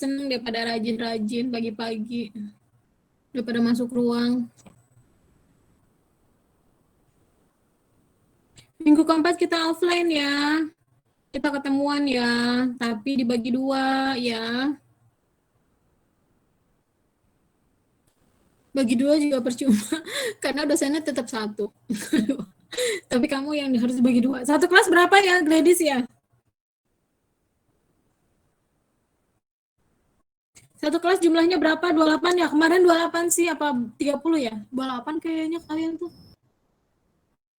Seneng daripada rajin-rajin pagi-pagi. Daripada masuk ruang. Minggu keempat kita offline ya. Kita ketemuan ya, tapi dibagi 2 ya. Bagi 2 juga percuma, karena dosennya tetap 1. Tapi kamu yang harus bagi 2. Satu kelas berapa ya, Gladys ya? Satu kelas jumlahnya berapa? 28 ya? Kemarin 28 sih, apa 30 ya? 28 kayaknya kalian tuh.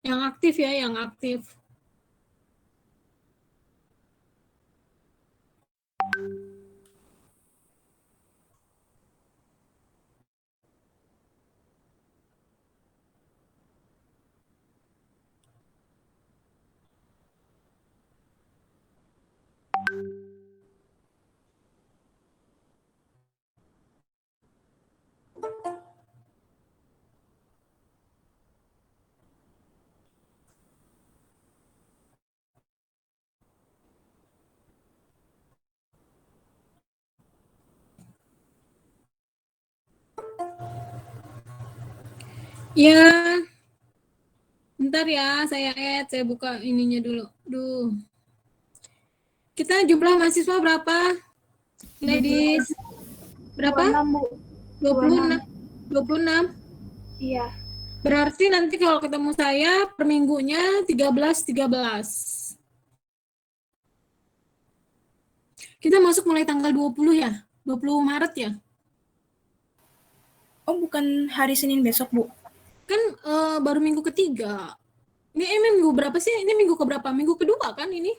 Yang aktif ya, yang aktif. Ya, bentar ya, saya buka ininya dulu. Duh. Kita jumlah mahasiswa berapa? Ladies, berapa? 26. 26. Iya. Berarti nanti kalau ketemu saya per minggunya 13. Kita masuk mulai tanggal 20 ya? 20 Maret ya? Oh, bukan hari Senin besok, Bu? Kan baru minggu ketiga. Ini minggu berapa sih? Ini minggu keberapa? Minggu kedua kan ini?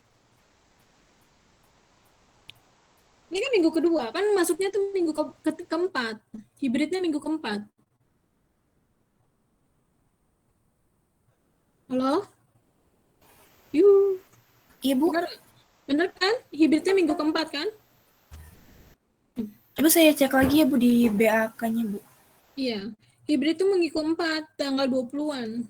Ini kan minggu kedua, kan masuknya tuh minggu keempat. Hibridnya minggu keempat. Halo? Yuh. Iya, Bu. Bener kan? Hibridnya minggu keempat kan? Coba saya cek lagi ya, Bu, di BAK-nya, Bu. Iya. Hibrid itu minggu keempat, tanggal 20-an.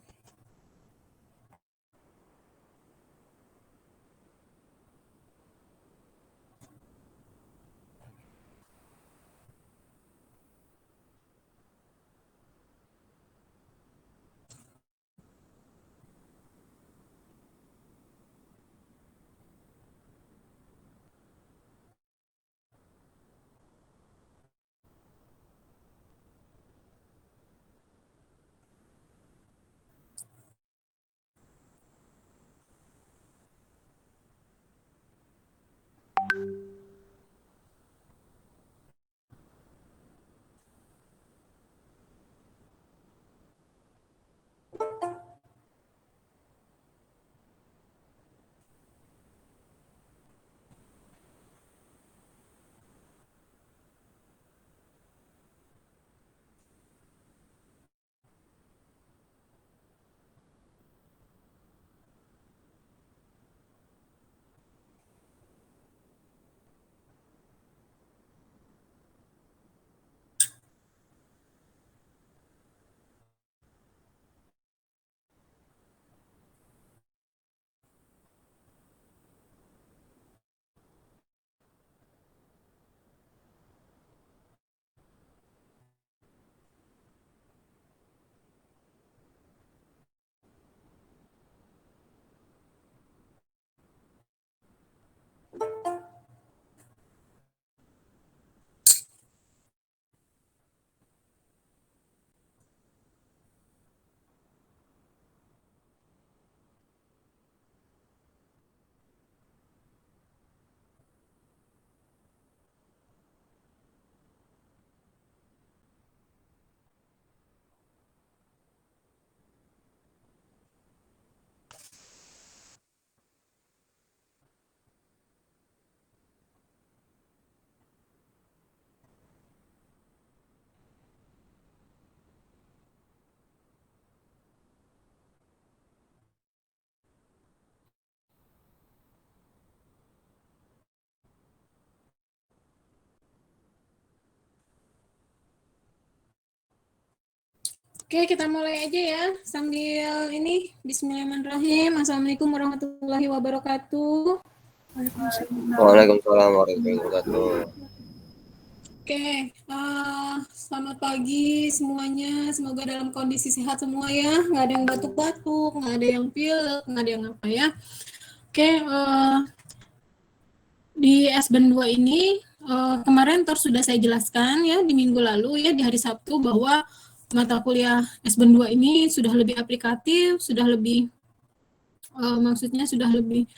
Oke, kita mulai aja ya. Sambil ini, bismillahirrahmanirrahim. Assalamualaikum warahmatullahi wabarakatuh. Waalaikumsalam warahmatullahi wabarakatuh. Oke, selamat pagi semuanya. Semoga dalam kondisi sehat semua ya. Nggak ada yang batuk-batuk, nggak ada yang pilek, nggak ada yang apa ya. Oke, di SBN 2 ini kemarin sudah saya jelaskan ya di minggu lalu ya di hari Sabtu bahwa mata kuliah SBN 2 ini sudah lebih aplikatif, sudah lebih maksudnya sudah lebih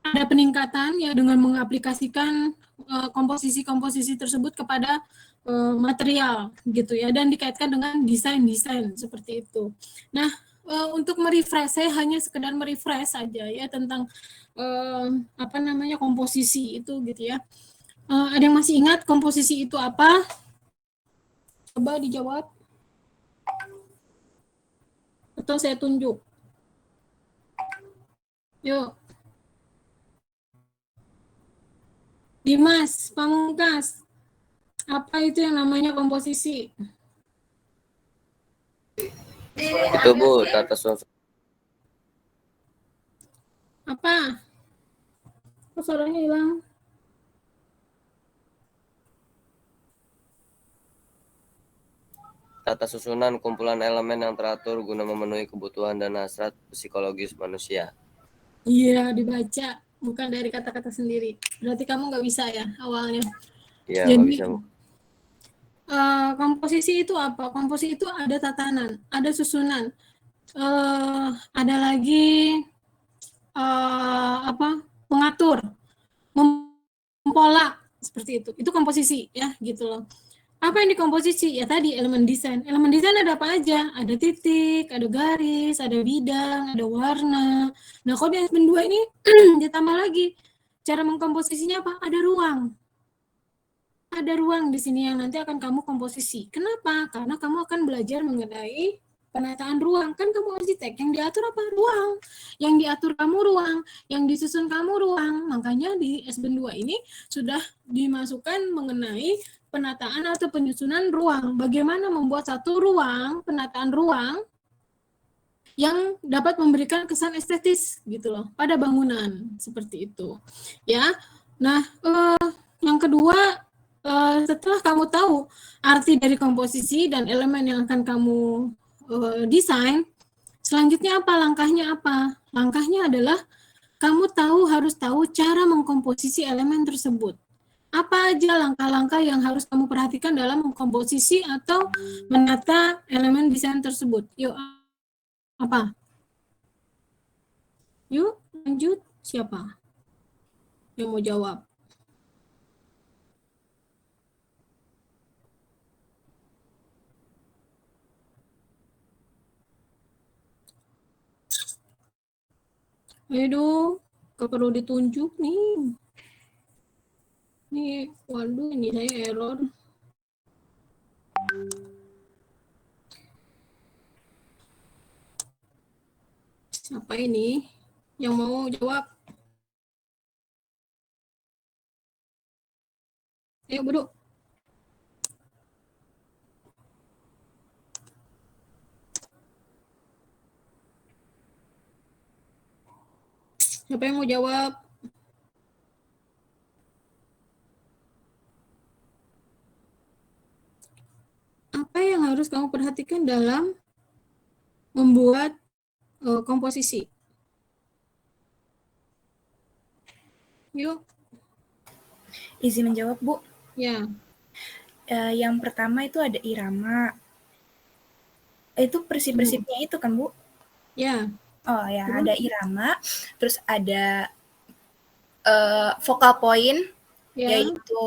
ada peningkatan ya dengan mengaplikasikan komposisi-komposisi tersebut kepada material gitu ya dan dikaitkan dengan desain-desain seperti itu. Nah, untuk merefresh saya hanya sekedar merefresh saja ya tentang apa namanya komposisi itu gitu ya. Ada yang masih ingat komposisi itu apa? Coba dijawab. Atau saya tunjuk. Yuk. Dimas Pamungkas. Apa itu yang namanya komposisi? Itu Bu, tata susun. Apa? Kok suaranya hilang? Tata susunan kumpulan elemen yang teratur guna memenuhi kebutuhan dan hasrat psikologis manusia. Iya, dibaca. Bukan dari kata-kata sendiri. Berarti kamu nggak bisa ya awalnya. Iya, nggak Jadi, bisa Bu. komposisi itu apa? Komposisi itu ada tatanan, ada susunan. Ada lagi apa? Pengatur, mempola seperti itu. Itu komposisi ya, gitu loh. Apa yang dikomposisi? Ya tadi elemen desain. Elemen desain ada apa aja? Ada titik, ada garis, ada bidang, ada warna. Nah, kalau di SBN 2 ini ditambah lagi. Cara mengkomposisinya apa? Ada ruang. Ada ruang di sini yang nanti akan kamu komposisi. Kenapa? Karena kamu akan belajar mengenai penataan ruang. Kan kamu arsitek, yang diatur apa? Ruang. Yang diatur kamu ruang, yang disusun kamu ruang. Makanya di SBN 2 ini sudah dimasukkan mengenai penataan atau penyusunan ruang. Bagaimana membuat satu ruang, penataan ruang yang dapat memberikan kesan estetis gitu loh pada bangunan seperti itu. Ya. Nah, yang kedua setelah kamu tahu arti dari komposisi dan elemen yang akan kamu desain, selanjutnya apa? Langkahnya apa? Langkahnya adalah kamu harus tahu cara mengkomposisi elemen tersebut. Apa aja langkah-langkah yang harus kamu perhatikan dalam mengkomposisi atau menata elemen desain tersebut? Yuk, apa? Yuk, lanjut. Siapa yang mau jawab? Ayo dong, gak perlu ditunjuk nih. Nih, waduh, ini saya error. Siapa ini yang mau jawab? Ayo, Bro. Siapa yang mau jawab? Apa yang harus kamu perhatikan dalam membuat komposisi? Yuk. Izin menjawab, Bu. Ya. Yang pertama itu ada irama. Itu prinsip-prinsipnya itu kan, Bu? Ya. Oh ya, ada irama, terus ada focal point, Ya. yaitu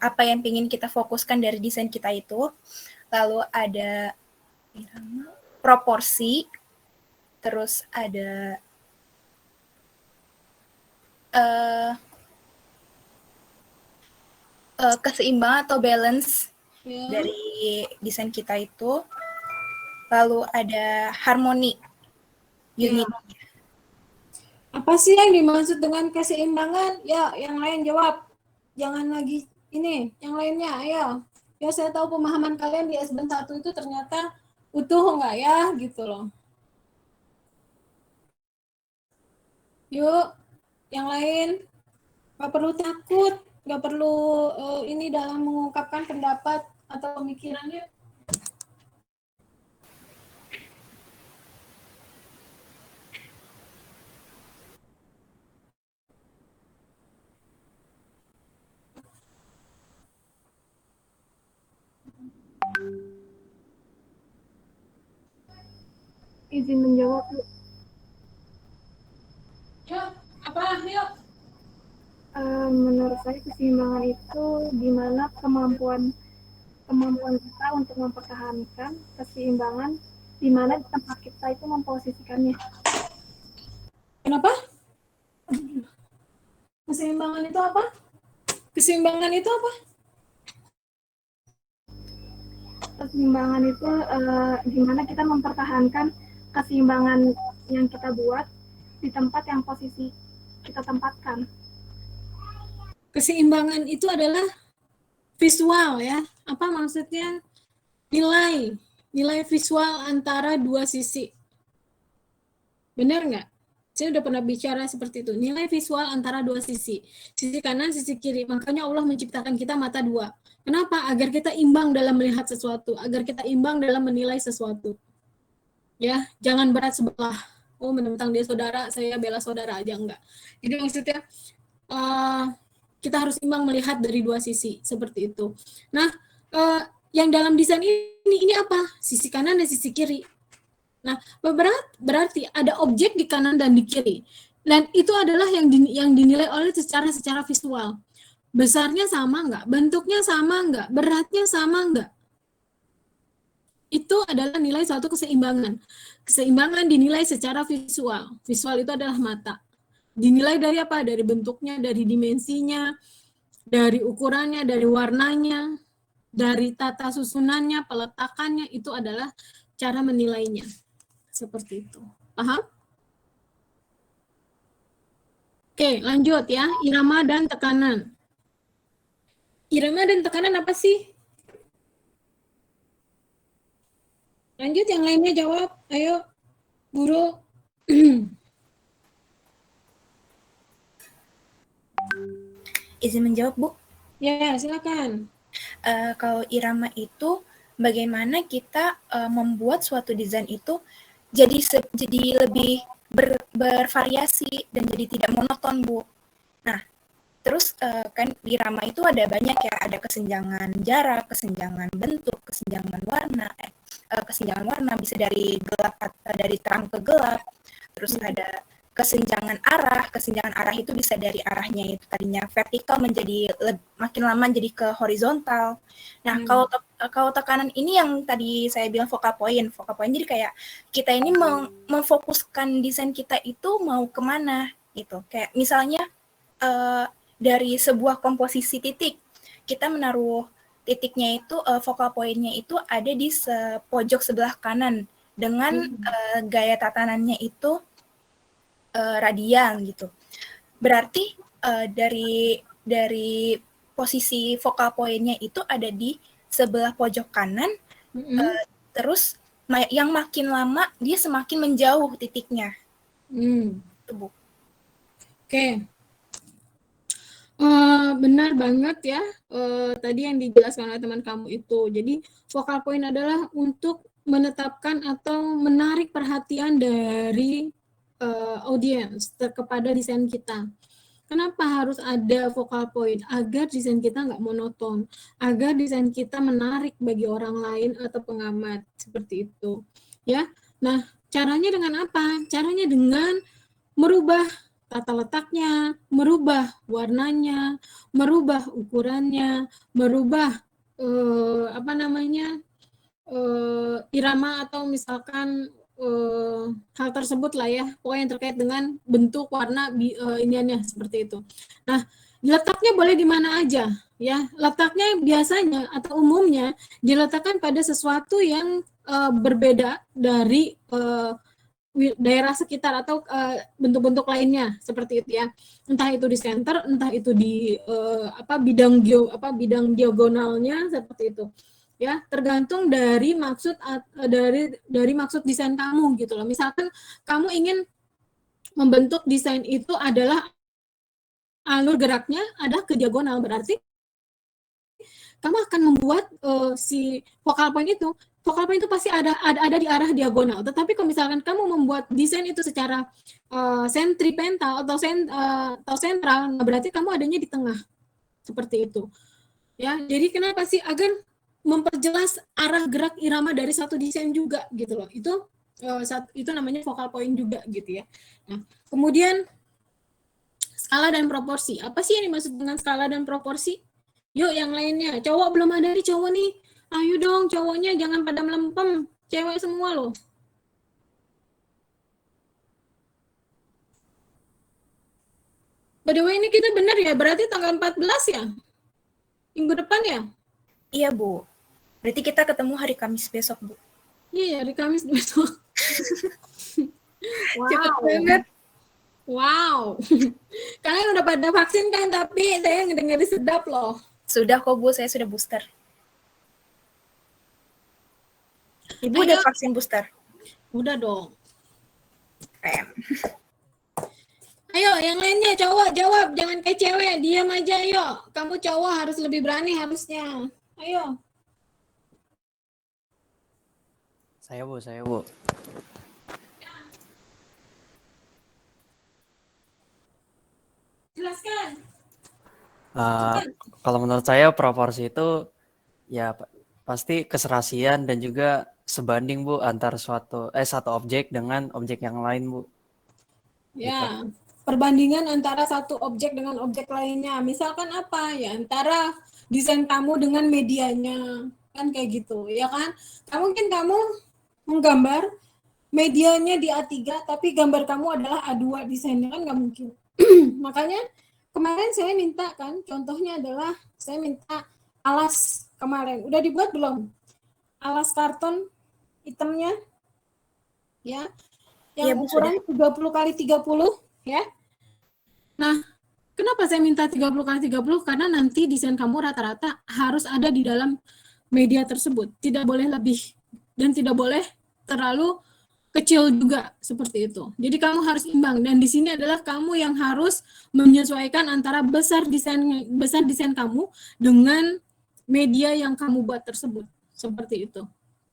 apa yang ingin kita fokuskan dari desain kita itu. Lalu ada irama, proporsi, terus ada keseimbangan atau balance dari desain kita itu. Lalu ada harmoni, unit. Apa sih yang dimaksud dengan keseimbangan? Ya, yang lain jawab. Jangan lagi ini, yang lainnya, ayo. Ya, saya tahu pemahaman kalian di SBN 1 itu ternyata utuh enggak ya, gitu loh. Yuk, yang lain. Gak perlu takut. nggak perlu ini dalam mengungkapkan pendapat atau pemikirannya. Izin menjawab, Bu. Yuk, apa? Yuk. Menurut saya keseimbangan itu di mana kemampuan kita untuk mempertahankan keseimbangan di mana tempat kita itu memposisikannya. Kenapa? Keseimbangan itu apa? Keseimbangan itu apa? Keseimbangan itu di mana kita mempertahankan keseimbangan yang kita buat di tempat yang posisi kita tempatkan. Keseimbangan itu adalah visual ya. Apa maksudnya? Nilai visual antara dua sisi. Benar nggak? Saya udah pernah bicara seperti itu. Nilai visual antara dua sisi. Sisi kanan, sisi kiri. Makanya Allah menciptakan kita mata dua. Kenapa? Agar kita imbang dalam melihat sesuatu. Agar kita imbang dalam menilai sesuatu. Ya, jangan berat sebelah. Oh, menentang dia saudara, saya bela saudara aja. Enggak. Jadi maksudnya, kita harus imbang melihat dari dua sisi. Seperti itu. Nah, yang dalam desain ini apa? Sisi kanan dan sisi kiri. Nah, berarti ada objek di kanan dan di kiri. Dan itu adalah yang dinilai oleh secara visual. Besarnya sama enggak? Bentuknya sama enggak? Beratnya sama enggak? Itu adalah nilai suatu keseimbangan. Keseimbangan dinilai secara visual. Visual itu adalah mata. Dinilai dari apa? Dari bentuknya, dari dimensinya, dari ukurannya, dari warnanya, dari tata susunannya, peletakannya, itu adalah cara menilainya. Seperti itu. Paham? Oke, lanjut ya. Irama dan tekanan. Irama dan tekanan apa sih? Lanjut, yang lainnya jawab. Ayo, guru. Izin menjawab, Bu? Ya, silakan. Kalau irama itu bagaimana kita membuat suatu desain itu jadi lebih bervariasi dan jadi tidak monoton, Bu. Nah, terus kan di irama itu ada banyak ya, ada kesenjangan jarak, kesenjangan bentuk, kesenjangan warna. Kesenjangan warna bisa dari terang ke gelap. Terus ada kesenjangan arah itu bisa dari arahnya itu tadinya vertikal menjadi makin lama jadi ke horizontal. Nah, kalau tekanan ini yang tadi saya bilang focal point jadi kayak kita ini memfokuskan desain kita itu mau kemana gitu. Kayak misalnya dari sebuah komposisi titik, kita menaruh titiknya itu focal point-nya itu ada di pojok sebelah kanan dengan gaya tatanannya itu radian gitu. Berarti dari posisi focal point-nya itu ada di sebelah pojok kanan. Terus yang makin lama dia semakin menjauh titiknya. Itu, Bu. Oke. Benar banget ya. Tadi yang dijelaskan oleh teman kamu itu. Jadi focal point adalah untuk menetapkan atau menarik perhatian dari audiens kepada desain kita. Kenapa harus ada focal point? Agar desain kita nggak monoton, agar desain kita menarik bagi orang lain atau pengamat, seperti itu. Ya, nah caranya dengan apa? Caranya dengan merubah tata letaknya, merubah warnanya, merubah ukurannya, merubah irama atau misalkan hal tersebut lah ya, pokoknya yang terkait dengan bentuk, warna, iniannya seperti itu. Nah, letaknya boleh di mana aja ya. Letaknya biasanya atau umumnya diletakkan pada sesuatu yang berbeda dari daerah sekitar atau bentuk-bentuk lainnya seperti itu ya. Entah itu di center, entah itu di bidang diagonalnya seperti itu. Ya, tergantung dari maksud dari maksud desain kamu gitu loh. Misalkan kamu ingin membentuk desain itu adalah alur geraknya ada ke diagonal, berarti kamu akan membuat si focal point itu pasti ada di arah diagonal. Tetapi kalau misalkan kamu membuat desain itu secara sentripetal atau sentral, nah berarti kamu adanya di tengah. Seperti itu. Ya, jadi kenapa sih? Agar memperjelas arah gerak irama dari satu desain juga gitu loh. Itu namanya focal point juga gitu ya. Nah, kemudian skala dan proporsi. Apa sih yang dimaksud dengan skala dan proporsi? Yuk yang lainnya. Cowok belum ada nih, cowok nih. Ayo dong cowoknya, jangan pada melempem. Cewek semua loh. By the way, ini kita benar ya? Berarti tanggal 14 ya? Minggu depan ya? Iya, Bu. Berarti kita ketemu hari Kamis besok, Bu. Iya, hari Kamis besok. Wow. Cepet banget. Wow. Kalian udah pada vaksin kan? Tapi saya ngedengar sedap loh. Sudah kok, Bu. Saya sudah booster. Ibu Ayo. udah vaksin booster? Udah dong. Keren. Ayo, yang lainnya cowok jawab, jangan kayak cewek, diam aja. Ayo, kamu cowok harus lebih berani harusnya. Ayo. Saya Bu. Jelaskan. Kalau menurut saya proporsi itu ya pasti keserasian dan juga sebanding Bu antar satu objek dengan objek yang lain Bu. Ya, perbandingan antara satu objek dengan objek lainnya. Misalkan apa? Ya, antara desain kamu dengan medianya. Kan kayak gitu, ya kan? Mungkin kamu menggambar medianya di A3, tapi gambar kamu adalah A2 desainnya, kan nggak mungkin. Makanya kemarin saya minta kan, contohnya adalah saya minta alas kemarin. Udah dibuat belum? Alas karton hitamnya? Ya. Yang Iya, Bu, ukuran 30 kali 30 ya. Nah, kenapa saya minta 30 kali 30? Karena nanti desain kamu rata-rata harus ada di dalam media tersebut. Tidak boleh lebih dan tidak boleh terlalu kecil juga seperti itu. Jadi kamu harus imbang dan di sini adalah kamu yang harus menyesuaikan antara besar desain kamu dengan media yang kamu buat tersebut. Seperti itu.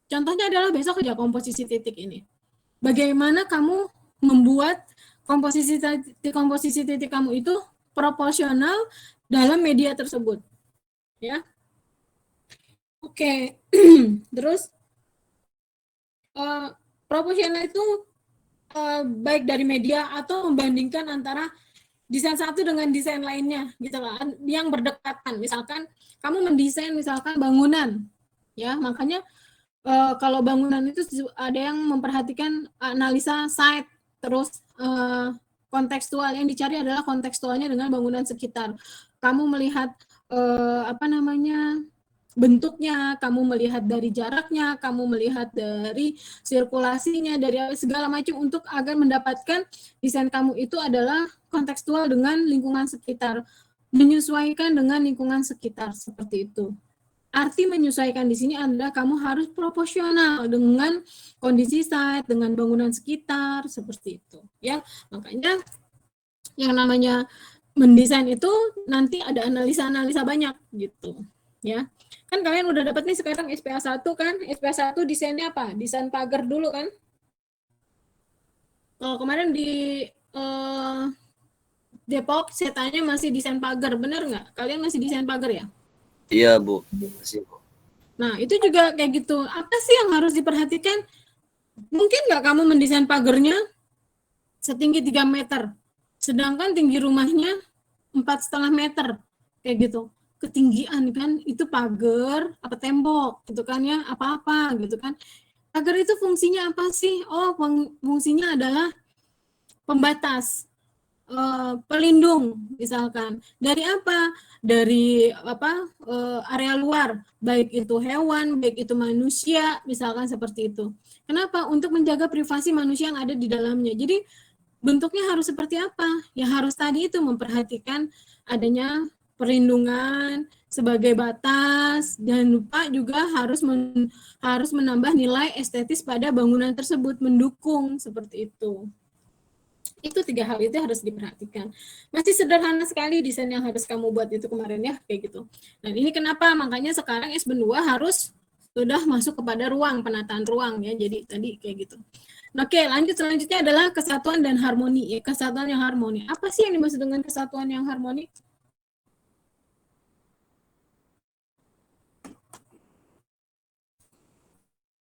Contohnya adalah besok kerja komposisi titik ini. Bagaimana kamu membuat komposisi titik kamu itu proporsional dalam media tersebut, ya? Oke, terus proporsional itu baik dari media atau membandingkan antara desain satu dengan desain lainnya, gitu lah, yang berdekatan. Misalkan kamu mendesain misalkan bangunan, ya, makanya kalau bangunan itu ada yang memperhatikan analisa site, terus kontekstual, yang dicari adalah kontekstualnya dengan bangunan sekitar. Kamu melihat bentuknya, kamu melihat dari jaraknya, kamu melihat dari sirkulasinya, dari segala macam untuk agar mendapatkan desain kamu itu adalah kontekstual dengan lingkungan sekitar, menyesuaikan dengan lingkungan sekitar, seperti itu. Arti menyesuaikan di sini adalah kamu harus proporsional dengan kondisi site, dengan bangunan sekitar, seperti itu. Ya, makanya yang namanya mendesain itu nanti ada analisa-analisa banyak gitu. Ya, kan kalian udah dapat nih sekarang SPA 1 kan? SPA 1 desainnya apa? Desain pagar dulu kan? Kalau kemarin di Depok saya tanya masih desain pagar, benar nggak? Kalian masih desain pagar ya? Iya, Bu. Masih, Bu. Nah, itu juga kayak gitu. Apa sih yang harus diperhatikan? Mungkin nggak kamu mendesain pagarnya setinggi 3 meter, sedangkan tinggi rumahnya 4,5 meter, kayak gitu. Ketinggian kan, itu pagar, apa tembok, gitu kan ya, apa-apa, gitu kan. Pagar itu fungsinya apa sih? Oh, fungsinya adalah pembatas. Pelindung misalkan dari apa, dari area luar, baik itu hewan, baik itu manusia, misalkan seperti itu. Kenapa? Untuk menjaga privasi manusia yang ada di dalamnya. Jadi bentuknya harus seperti apa? Ya harus tadi itu memperhatikan adanya perlindungan sebagai batas, dan lupa juga harus menambah nilai estetis pada bangunan tersebut, mendukung seperti itu. Itu 3 hal itu harus diperhatikan. Masih sederhana sekali desain yang harus kamu buat itu kemarin ya, kayak gitu. Dan ini kenapa? Makanya sekarang SBN 2 harus sudah masuk kepada ruang, penataan ruang ya. Jadi tadi kayak gitu. Oke, lanjut selanjutnya adalah kesatuan dan harmoni. Ya, kesatuan yang harmoni. Apa sih yang dimaksud dengan kesatuan yang harmoni?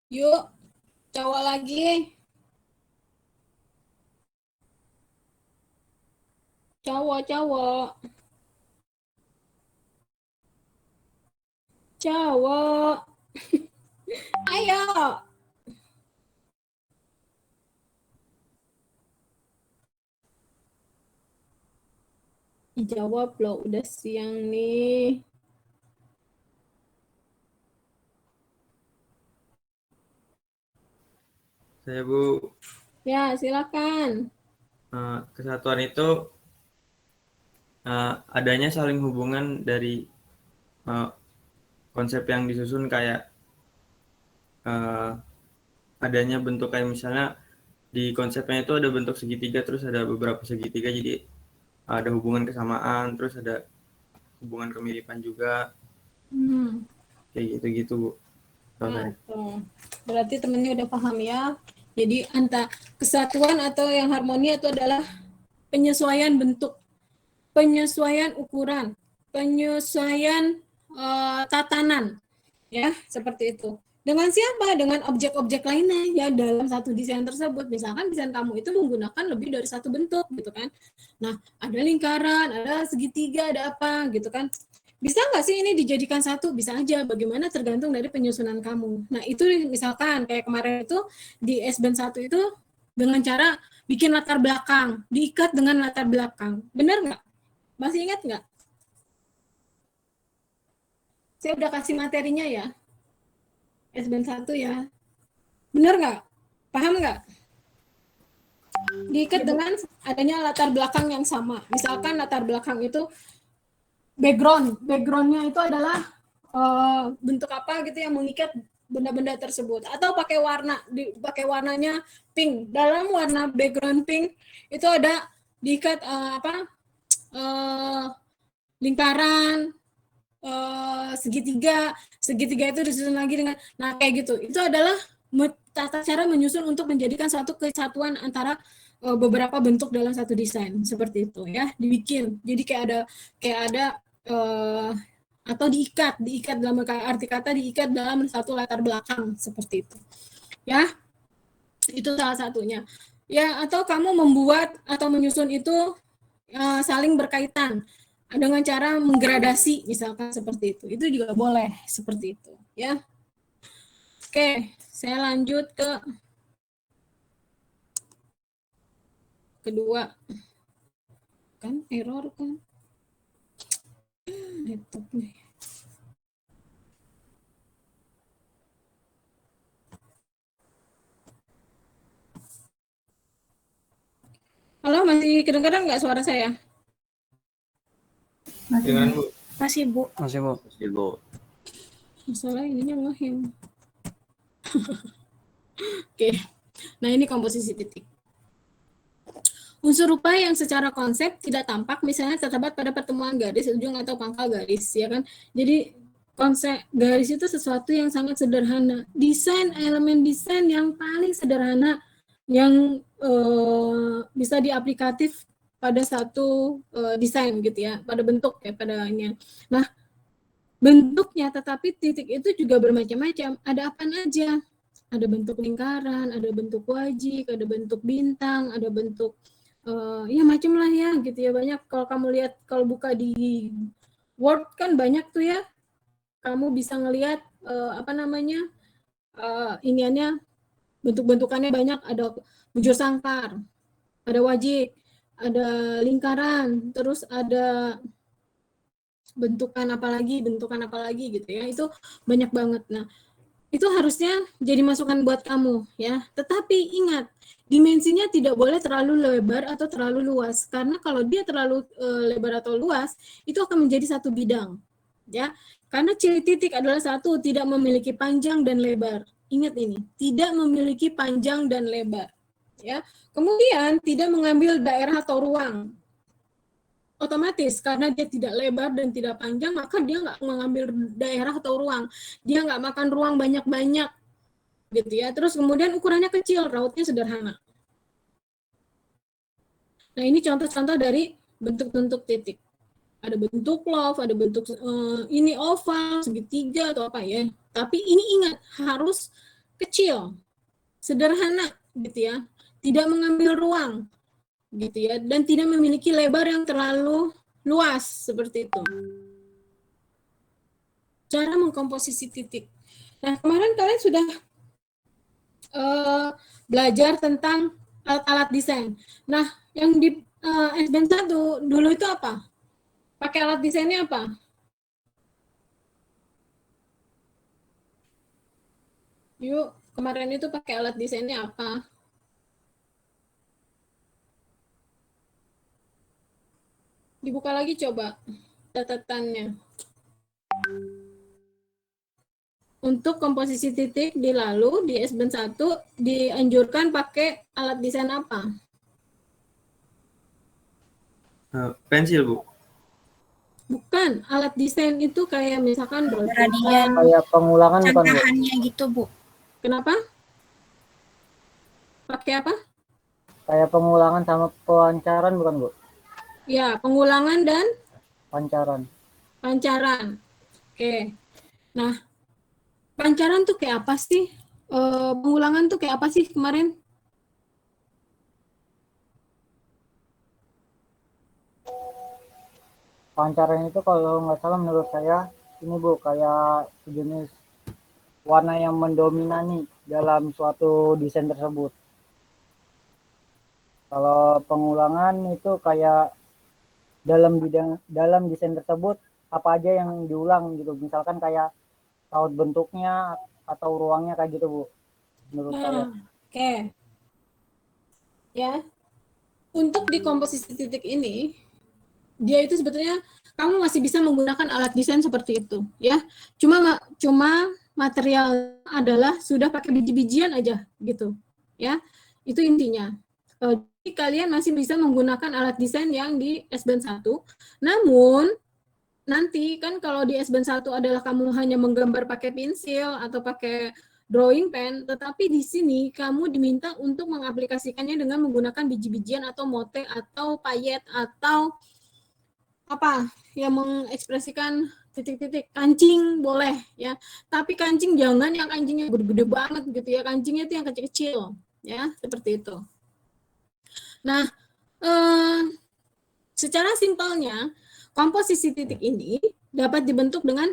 Yuk, cowok lagi. Cowok. Ayo. Jawab loh, udah siang nih. Saya Bu, Ya, silakan. kesatuan itu adanya saling hubungan dari konsep yang disusun kayak adanya bentuk kayak misalnya di konsepnya itu ada bentuk segitiga terus ada beberapa segitiga jadi ada hubungan kesamaan terus ada hubungan kemiripan juga kayak gitu-gitu Bu. Berarti temennya udah paham ya. Jadi antara kesatuan atau yang harmoni itu adalah penyesuaian bentuk, penyesuaian ukuran, penyesuaian tatanan, ya seperti itu. Dengan siapa? Dengan objek-objek lainnya ya dalam satu desain tersebut. Misalkan desain kamu itu menggunakan lebih dari satu bentuk, gitu kan? Nah, ada lingkaran, ada segitiga, ada apa, gitu kan? Bisa nggak sih ini dijadikan satu? Bisa aja, bagaimana tergantung dari penyusunan kamu. Nah, itu misalkan kayak kemarin itu di SBN 1 itu dengan cara bikin latar belakang, diikat dengan latar belakang. Benar nggak? Masih ingat nggak? Saya udah kasih materinya ya. SBN 1 ya. Benar nggak? Paham nggak? Diikat dengan adanya latar belakang yang sama. Misalkan latar belakang itu backgroundnya itu adalah bentuk apa gitu yang mengikat benda-benda tersebut, atau pakai warnanya pink. Dalam warna background pink itu ada diikat lingkaran, segitiga itu disusun lagi dengan kayak gitu. Itu adalah tata cara menyusun untuk menjadikan satu kesatuan antara beberapa bentuk dalam satu desain seperti itu ya, dibikin. Jadi kayak ada atau diikat dalam arti kata diikat dalam satu latar belakang seperti itu. Ya. Itu salah satunya. Ya, atau kamu membuat atau menyusun itu saling berkaitan dengan cara menggradasi misalkan seperti itu. Itu juga boleh seperti itu, ya. Oke, saya lanjut ke kedua. Kan error kan. Laptop nih. Halo, masih kedengaran nggak suara saya? Dengan Bu. Masih Bu. Masih Bu. Masalah ininya ngehing. Oke. Nah, ini komposisi titik. Unsur rupa yang secara konsep tidak tampak misalnya terdapat pada pertemuan garis ujung atau pangkal garis, ya kan? Jadi konsep garis itu sesuatu yang sangat sederhana. Elemen desain yang paling sederhana yang bisa diaplikatif pada satu desain gitu ya, pada bentuk ya padanya. Nah, bentuknya tetapi titik itu juga bermacam-macam. Ada apa aja? Ada bentuk lingkaran, ada bentuk wajik, ada bentuk bintang, ada bentuk ya macam lah ya gitu ya, banyak. Kalau kamu lihat, kalau buka di Word kan banyak tuh ya, kamu bisa ngelihat iniannya, bentuk-bentukannya banyak. Ada bujur sangkar, ada wajik, ada lingkaran, terus ada bentukan apa lagi gitu ya, itu banyak banget. Nah, itu harusnya jadi masukan buat kamu ya. Tetapi ingat, dimensinya tidak boleh terlalu lebar atau terlalu luas, karena kalau dia terlalu lebar atau luas itu akan menjadi satu bidang ya. Karena ciri titik adalah satu, tidak memiliki panjang dan lebar. Ingat ini, tidak memiliki panjang dan lebar ya. Kemudian tidak mengambil daerah atau ruang. Otomatis karena dia tidak lebar dan tidak panjang, maka dia nggak mengambil daerah atau ruang. Dia nggak makan ruang banyak-banyak, gitu ya. Terus kemudian ukurannya kecil, rautnya sederhana. Nah, ini contoh-contoh dari bentuk-bentuk titik. Ada bentuk love, ada bentuk ini oval, segitiga atau apa ya. Tapi ini ingat, harus kecil, sederhana gitu ya. Tidak mengambil ruang gitu ya, dan tidak memiliki lebar yang terlalu luas seperti itu. Cara mengkomposisi titik. Nah, kemarin kalian sudah belajar tentang alat-alat desain. Nah, yang di SBN 1 dulu itu apa? Pakai alat desainnya apa? Yuk, kemarin itu pakai alat desainnya apa? Dibuka lagi coba catatannya. Untuk komposisi titik di lalu di SBN 1 dianjurkan pakai alat desain apa? Pensil, Bu. Bukan, alat desain itu kayak misalkan Radian, Kayak pengulangan bukan, Bu? contohannya gitu, Bu. Kenapa? Pakai apa? Kayak pengulangan sama pewancaran bukan, Bu? Ya, pengulangan dan Pancaran. pancaran. Oke. Nah, pancaran tuh kayak apa sih? Pengulangan tuh kayak apa sih kemarin? Pancaran itu kalau nggak salah menurut saya ini, Bu, kayak jenis warna yang mendominasi dalam suatu desain tersebut. Kalau pengulangan itu kayak dalam desain tersebut apa aja yang diulang gitu. Misalkan kayak raut bentuknya atau ruangnya kayak gitu, Bu. Menurut saya. Oke. Ya. Untuk di komposisi titik ini, dia itu sebetulnya kamu masih bisa menggunakan alat desain seperti itu, ya. Cuma material adalah sudah pakai biji-bijian aja gitu, ya. Itu intinya. Jadi kalian masih bisa menggunakan alat desain yang di SBN 1. Namun nanti kan kalau di SBN 1 adalah kamu hanya menggambar pakai pensil atau pakai drawing pen, tetapi di sini kamu diminta untuk mengaplikasikannya dengan menggunakan biji-bijian atau mote atau payet atau apa yang mengekspresikan titik-titik. Kancing boleh ya, tapi kancing jangan yang kancingnya gede-gede banget gitu ya, kancingnya itu yang kecil-kecil ya, seperti itu. Nah, secara simpelnya komposisi titik ini dapat dibentuk dengan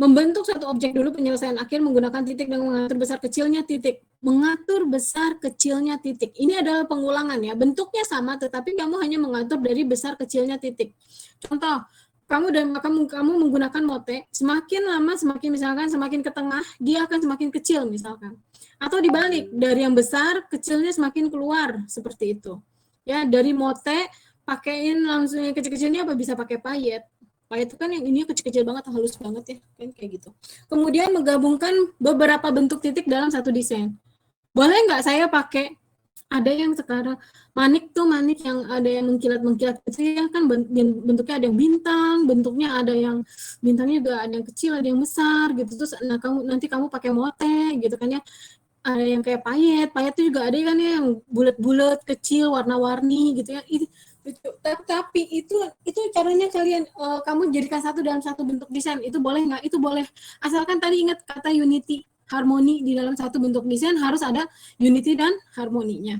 membentuk satu objek dulu penyelesaian akhir menggunakan titik dan mengatur besar kecilnya titik. Mengatur besar kecilnya titik. Ini adalah pengulangan ya. Bentuknya sama tetapi kamu hanya mengatur dari besar kecilnya titik. Contoh, kamu menggunakan mote, semakin lama semakin ke tengah, dia akan semakin kecil misalkan. Atau dibalik, dari yang besar kecilnya semakin keluar seperti itu. Ya, dari mote pakein langsung yang kecil-kecilnya apa bisa pakai payet. Payet itu kan yang ini kecil-kecil banget, halus banget ya, kan kayak gitu. Kemudian menggabungkan beberapa bentuk titik dalam satu desain. Boleh nggak saya pakai, ada yang sekarang manik yang ada yang mengkilat-mengkilat kecil ya kan, bentuknya ada yang bintang, bentuknya ada yang bintangnya juga ada yang kecil, ada yang besar gitu. Terus nanti kamu pakai mote gitu kan ya. Ada yang kayak payet itu juga ada kan ya yang bulat-bulat kecil warna-warni gitu ya. Tapi itu caranya kalian kamu jadikan satu dalam satu bentuk desain, itu boleh nggak? Itu boleh, asalkan tadi ingat kata unity, harmoni di dalam satu bentuk desain harus ada unity dan harmoninya.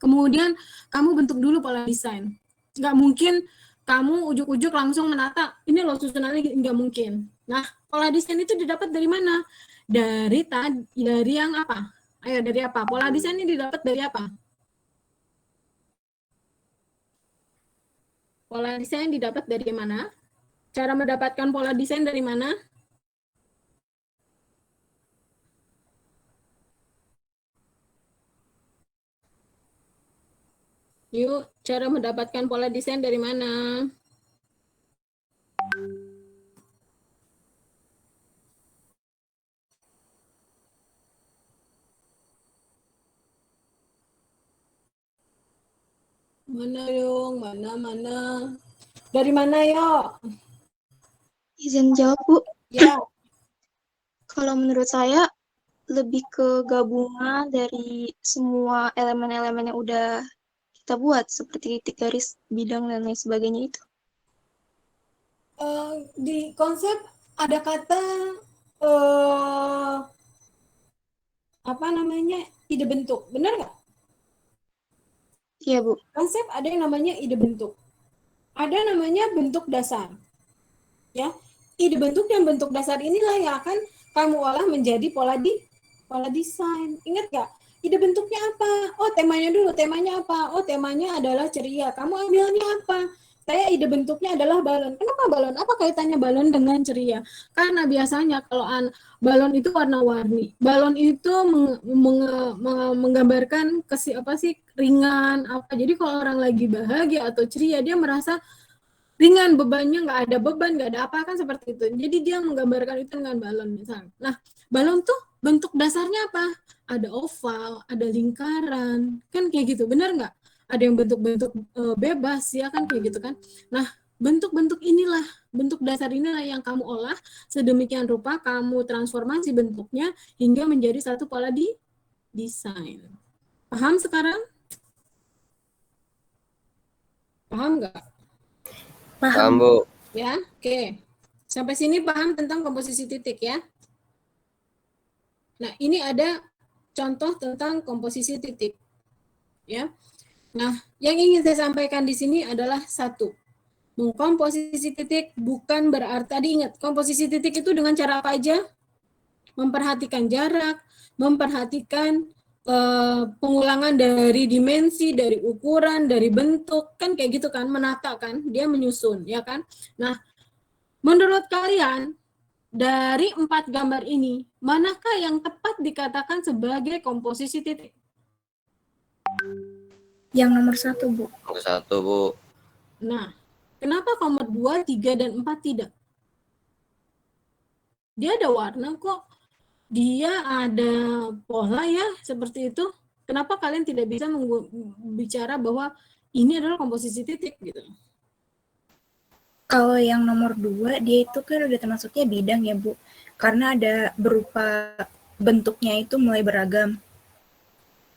Kemudian kamu bentuk dulu pola desain, nggak mungkin kamu ujuk-ujuk langsung menata ini loh susunannya, nggak mungkin. Nah, pola desain itu didapat dari mana? Dari yang apa? Ayo, dari apa? Pola desain ini didapat dari apa? Pola desain didapat dari mana? Cara mendapatkan pola desain dari mana? Yuk, cara mendapatkan pola desain dari mana? Mana Yung? Mana? Dari mana Yo? Izin jawab, Bu. Ya. Kalau menurut saya, lebih ke gabungan dari semua elemen-elemen yang udah kita buat, seperti titik garis, bidang, dan lain sebagainya itu. Di konsep ada kata apa namanya, ide bentuk, benar nggak? Iya, Bu. Konsep ada yang namanya ide bentuk, ada namanya bentuk dasar, ya. Ide bentuk dan bentuk dasar inilah yang akan kamu olah menjadi pola desain. Ingat nggak? Ide bentuknya apa? Oh, temanya dulu. Temanya apa? Oh, temanya adalah ceria. Kamu ambilnya apa? Saya ide bentuknya adalah balon. Kenapa balon? Apa kaitannya balon dengan ceria? Karena biasanya kalau balon itu warna-warni. Balon itu menggambarkan ringan apa. Jadi kalau orang lagi bahagia atau ceria, dia merasa ringan, bebannya nggak ada beban, nggak ada apa, kan seperti itu. Jadi dia menggambarkan itu dengan balon misalnya. Nah, balon tuh bentuk dasarnya apa? Ada oval, ada lingkaran, kan kayak gitu, benar nggak? Ada yang bentuk-bentuk bebas, ya kan kayak gitu kan. Nah, bentuk-bentuk inilah, bentuk dasar inilah yang kamu olah sedemikian rupa, kamu transformasi bentuknya hingga menjadi satu pola desain. Paham sekarang? Paham nggak? Paham, Bu. Ya, oke. Sampai sini paham tentang komposisi titik ya. Nah, ini ada contoh tentang komposisi titik. Ya. Nah, yang ingin saya sampaikan di sini adalah satu. Mengkomposisi titik bukan berarti, tadi ingat, komposisi titik itu dengan cara apa aja? Memperhatikan jarak, memperhatikan pengulangan dari dimensi, dari ukuran, dari bentuk, kan kayak gitu kan, menata kan, dia menyusun, ya kan. Nah, menurut kalian dari 4 gambar ini, manakah yang tepat dikatakan sebagai komposisi titik? Yang nomor 1, Bu. Nomor 1, Bu. Nah, kenapa nomor 2, 3, dan 4 tidak? Dia ada warna kok. Dia ada pola ya, seperti itu. Kenapa kalian tidak bisa bicara bahwa ini adalah komposisi titik gitu? Kalau yang nomor 2, dia itu kan udah termasuknya bidang ya, Bu. Karena ada berupa bentuknya itu mulai beragam.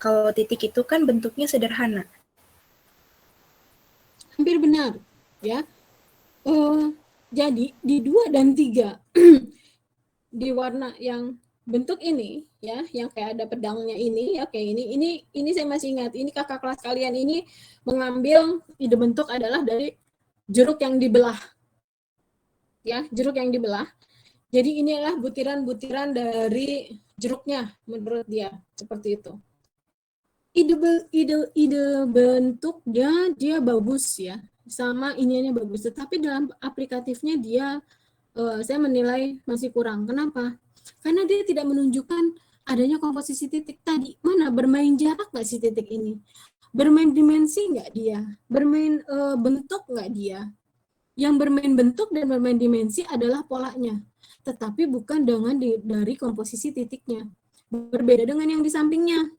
Kalau titik itu kan bentuknya sederhana. Hampir benar, ya. Jadi di 2 dan 3 di warna yang bentuk ini ya, yang kayak ada pedangnya ini ya, kayak ini saya masih ingat, ini kakak kelas kalian ini mengambil ide bentuk adalah dari jeruk yang dibelah. Ya, jeruk yang dibelah. Jadi ini adalah butiran-butiran dari jeruknya menurut dia, seperti itu. Ide bentuknya dia bagus ya, sama ininya bagus, tetapi dalam aplikatifnya dia saya menilai masih kurang. Kenapa? Karena dia tidak menunjukkan adanya komposisi titik tadi. Mana bermain jarak nggak si titik ini? Bermain dimensi nggak dia? Bermain bentuk nggak dia? Yang bermain bentuk dan bermain dimensi adalah polanya, tetapi bukan dengan dari komposisi titiknya. Berbeda dengan yang di sampingnya.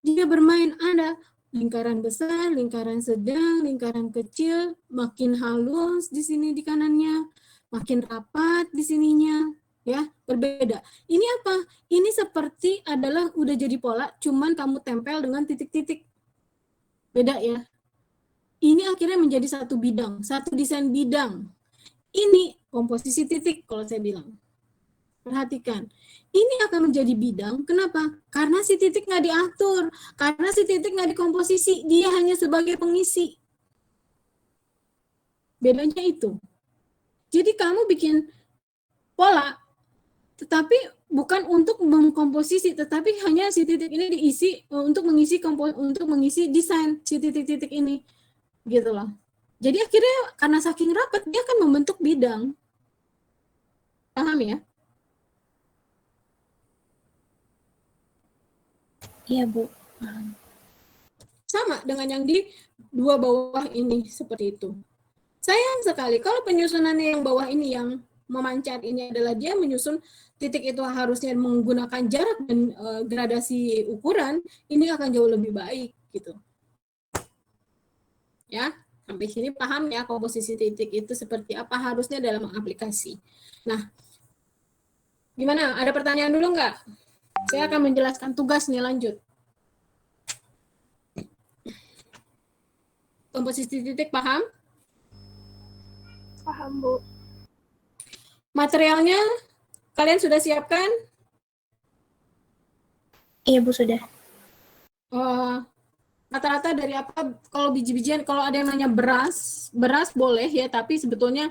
Dia bermain ada lingkaran besar, lingkaran sedang, lingkaran kecil, makin halus di sini di kanannya, makin rapat di sininya, ya, berbeda. Ini apa? Ini seperti adalah udah jadi pola, cuman kamu tempel dengan titik-titik. Beda ya. Ini akhirnya menjadi satu bidang, satu desain bidang. Ini komposisi titik kalau saya bilang. Perhatikan, ini akan menjadi bidang. Kenapa? Karena si titik nggak diatur, karena si titik nggak dikomposisi, dia hanya sebagai pengisi. Bedanya itu. Jadi kamu bikin pola, tetapi bukan untuk mengkomposisi, tetapi hanya si titik ini diisi untuk mengisi desain si titik-titik ini, gitu loh. Jadi akhirnya karena saking rapat dia akan membentuk bidang. Paham ya? Iya, Bu. Sama dengan yang di 2 bawah ini, seperti itu. Sayang sekali kalau penyusunannya yang bawah ini yang memancar ini adalah dia menyusun titik itu harusnya menggunakan jarak dan gradasi ukuran, ini akan jauh lebih baik gitu. Ya, sampai sini paham ya komposisi titik itu seperti apa harusnya dalam aplikasi. Nah, gimana? Ada pertanyaan dulu nggak? Saya akan menjelaskan tugas nih, lanjut. Komposisi titik paham? Paham, Bu. Materialnya kalian sudah siapkan? Iya, Bu, sudah. Rata-rata dari apa? Kalau biji-bijian, kalau ada yang nanya beras boleh ya, tapi sebetulnya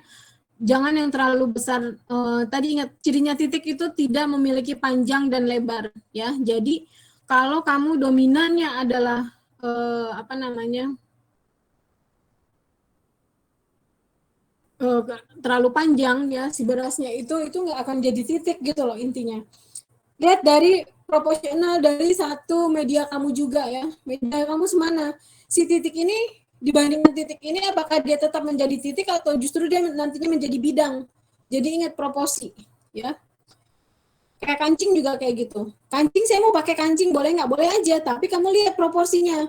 jangan yang terlalu besar. Tadi ingat, cirinya titik itu tidak memiliki panjang dan lebar ya. Jadi kalau kamu dominannya adalah terlalu panjang ya, si berasnya itu nggak akan jadi titik gitu loh intinya. Lihat dari proporsional dari satu media kamu juga ya. Media kamu semana. Si titik ini dibandingkan titik ini, apakah dia tetap menjadi titik atau justru dia nantinya menjadi bidang. Jadi ingat proporsi ya. Kayak kancing juga kayak gitu. Kancing saya mau pakai kancing, boleh nggak? Boleh aja, tapi kamu lihat proporsinya.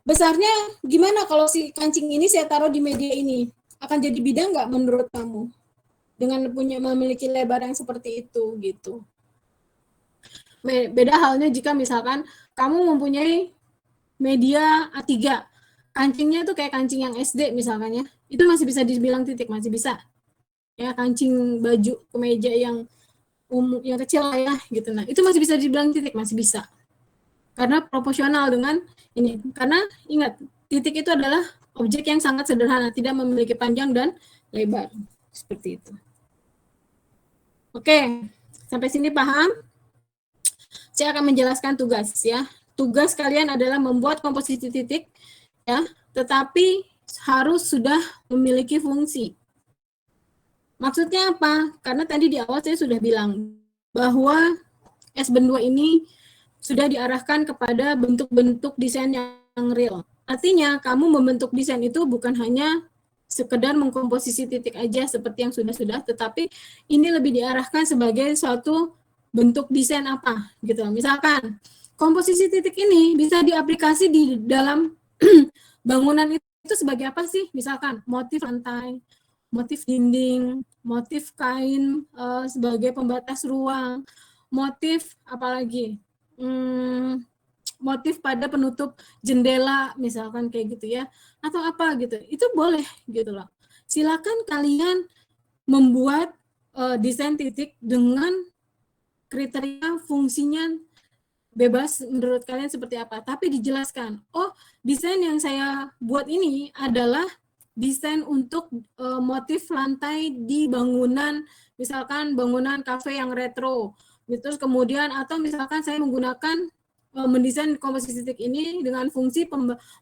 Besarnya gimana kalau si kancing ini saya taruh di media ini? Akan jadi bidang nggak menurut kamu? Dengan memiliki lebar yang seperti itu gitu. Beda halnya jika misalkan kamu mempunyai media A3, kancingnya tuh kayak kancing yang SD misalkan ya, itu masih bisa dibilang titik, masih bisa. Ya, kancing baju kemeja yang yang kecil lah ya gitu. Nah, itu masih bisa dibilang titik, masih bisa. Karena proporsional dengan ini. Karena ingat, titik itu adalah objek yang sangat sederhana, tidak memiliki panjang dan lebar. Seperti itu. Oke, sampai sini paham? Saya akan menjelaskan tugas ya. Tugas kalian adalah membuat komposisi titik ya, tetapi harus sudah memiliki fungsi. Maksudnya apa? Karena tadi di awal saya sudah bilang bahwa S-Band 2 ini sudah diarahkan kepada bentuk-bentuk desain yang real. Artinya kamu membentuk desain itu bukan hanya sekedar mengkomposisi titik aja seperti yang sudah-sudah, tetapi ini lebih diarahkan sebagai suatu bentuk desain apa gitu. Misalkan komposisi titik ini bisa diaplikasi di dalam bangunan itu sebagai apa sih? Misalkan motif lantai, motif dinding, motif kain sebagai pembatas ruang, motif apalagi? Motif pada penutup jendela misalkan kayak gitu ya, atau apa gitu, itu boleh gitu loh. Silakan kalian membuat desain titik dengan kriteria fungsinya bebas menurut kalian seperti apa, tapi dijelaskan, oh desain yang saya buat ini adalah desain untuk motif lantai di bangunan, misalkan bangunan kafe yang retro, terus kemudian atau misalkan saya menggunakan mendesain komposisi titik ini dengan fungsi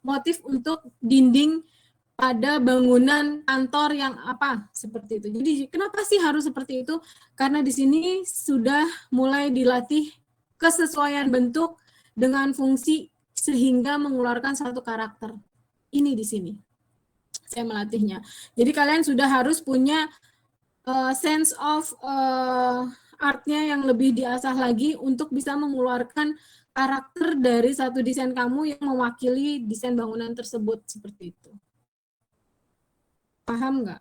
motif untuk dinding pada bangunan kantor yang apa seperti itu. Jadi kenapa sih harus seperti itu? Karena di sini sudah mulai dilatih kesesuaian bentuk dengan fungsi sehingga mengeluarkan satu karakter. Ini di sini saya melatihnya. Jadi kalian sudah harus punya sense of artnya yang lebih diasah lagi untuk bisa mengeluarkan karakter dari satu desain kamu yang mewakili desain bangunan tersebut seperti itu. Paham nggak?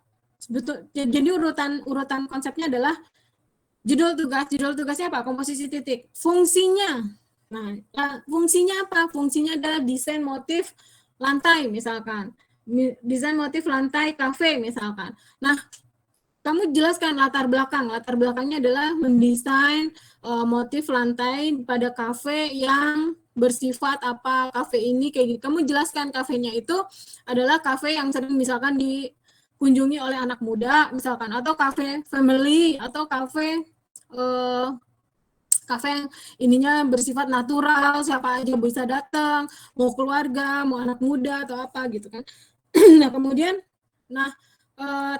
Jadi urutan konsepnya adalah judul tugasnya apa? Komposisi titik. Fungsinya. Nah, fungsinya apa? Fungsinya adalah desain motif lantai misalkan. Desain motif lantai kafe misalkan. Nah, kamu jelaskan latar belakang. Latar belakangnya adalah mendesain motif lantai pada kafe yang bersifat apa, kafe ini kayak gitu. Kamu jelaskan kafenya itu adalah kafe yang sering misalkan dikunjungi oleh anak muda misalkan, atau kafe family, atau kafe yang ininya bersifat natural, siapa aja bisa datang, mau keluarga, mau anak muda atau apa gitu kan. Nah, kemudian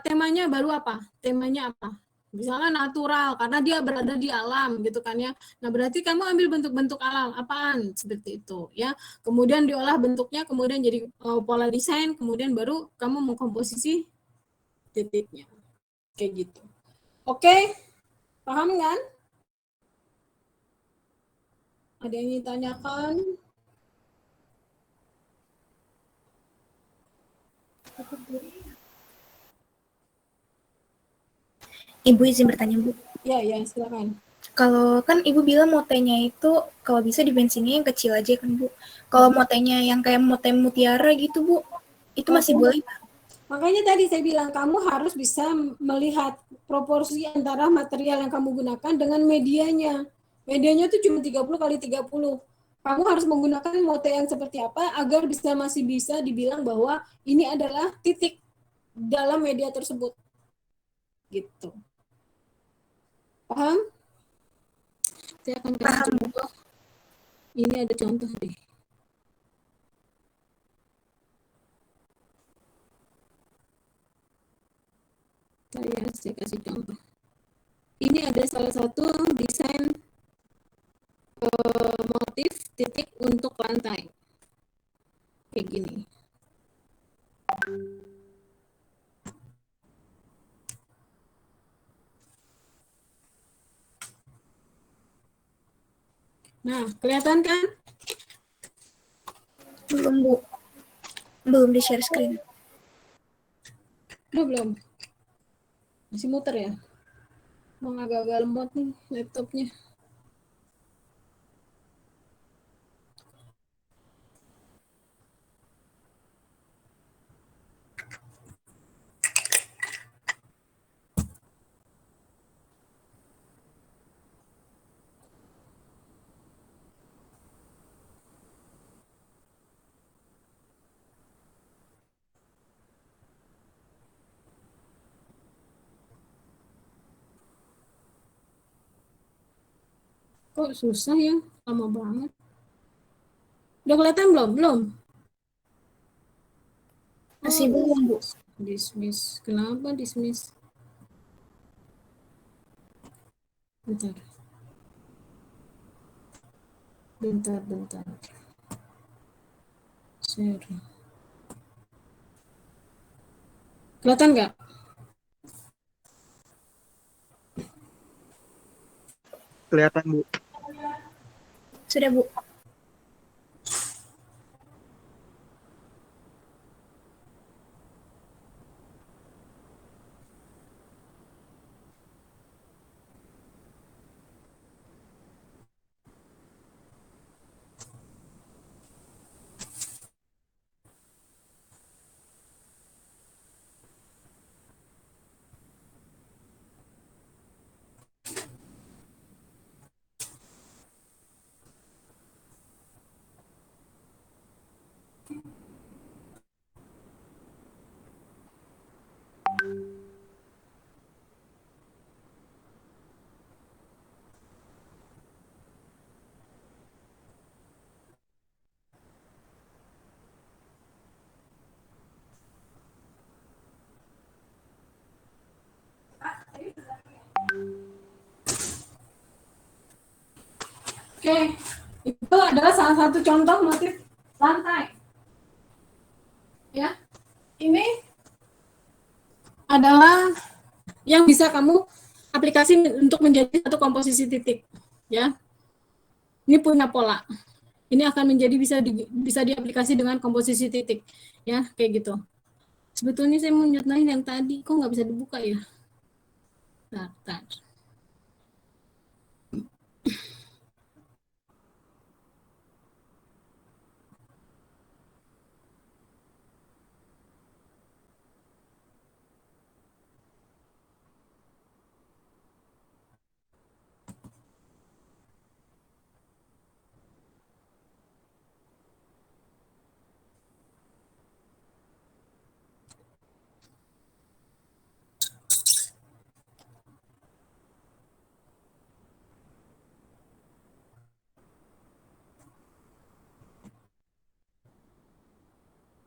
temanya baru apa? Temanya apa? Misalnya natural karena dia berada di alam gitu kan ya. Nah, berarti kamu ambil bentuk-bentuk alam apaan seperti itu ya. Kemudian diolah bentuknya, kemudian jadi pola desain, kemudian baru kamu mengkomposisi titiknya. Kayak gitu. Oke? Paham kan? Ada yang ditanyakan? Ibu izin bertanya, Bu. Ya, silakan. Kalau kan Ibu bilang motenya itu kalau bisa dimensinya yang kecil aja kan, Bu. Kalau motenya yang kayak mote mutiara gitu, Bu, itu masih boleh? Makanya tadi saya bilang kamu harus bisa melihat proporsi antara material yang kamu gunakan dengan medianya. Medianya itu cuma 30 kali 30. Kamu harus menggunakan mote yang seperti apa agar masih bisa dibilang bahwa ini adalah titik dalam media tersebut. Gitu. Paham? Saya akan kasih contoh. Ini ada contoh deh. Saya kasih contoh. Ini ada salah satu desain motif titik untuk lantai. Kayak gini. Nah, kelihatan kan? Belum, Bu. Belum di-share screen. Belum. Masih muter ya? Mau agak-agak lemot nih laptopnya. Kok susah ya? Lama banget. Udah kelihatan belum? Belum. Masih belum, Bu. Dismiss. Kenapa dismiss? Bentar. Share. Kelihatan nggak? Kelihatan, Bu. Sudah, Bu. Oke, itu adalah salah satu contoh motif lantai. Ya, ini adalah yang bisa kamu aplikasi untuk menjadi satu komposisi titik. Ya, ini punya pola. Ini akan menjadi bisa diaplikasi dengan komposisi titik. Ya, kayak gitu. Sebetulnya saya mau nyatain yang tadi, kok nggak bisa dibuka ya? Bentar.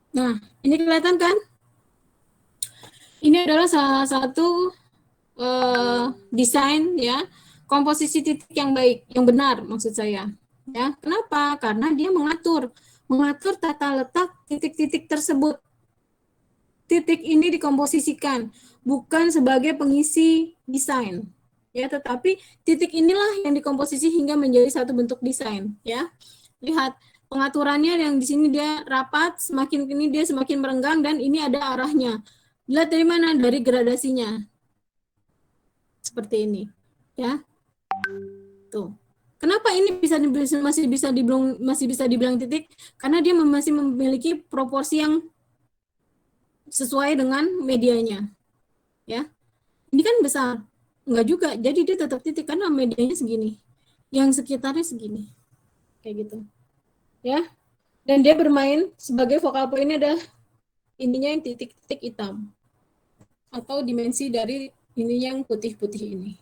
Nah, ini kelihatan kan? Ini adalah salah satu desain ya, komposisi titik yang baik, yang benar maksud saya. Ya, kenapa? Karena dia mengatur tata letak titik-titik tersebut. Titik ini dikomposisikan bukan sebagai pengisi desain. Ya, tetapi titik inilah yang dikomposisi hingga menjadi satu bentuk desain, ya. Lihat, pengaturannya yang di sini dia rapat, semakin ini dia semakin merenggang dan ini ada arahnya. Dilihat dari mana? Dari gradasinya. Seperti ini, ya. Tuh. Kenapa ini masih bisa dibilang titik? Karena dia masih memiliki proporsi yang sesuai dengan medianya. Ya. Ini kan besar. Enggak juga. Jadi dia tetap titik karena medianya segini. Yang sekitarnya segini. Kayak gitu. Ya. Dan dia bermain sebagai focal point adalah ininya yang titik-titik hitam. Atau dimensi dari ini yang putih-putih ini.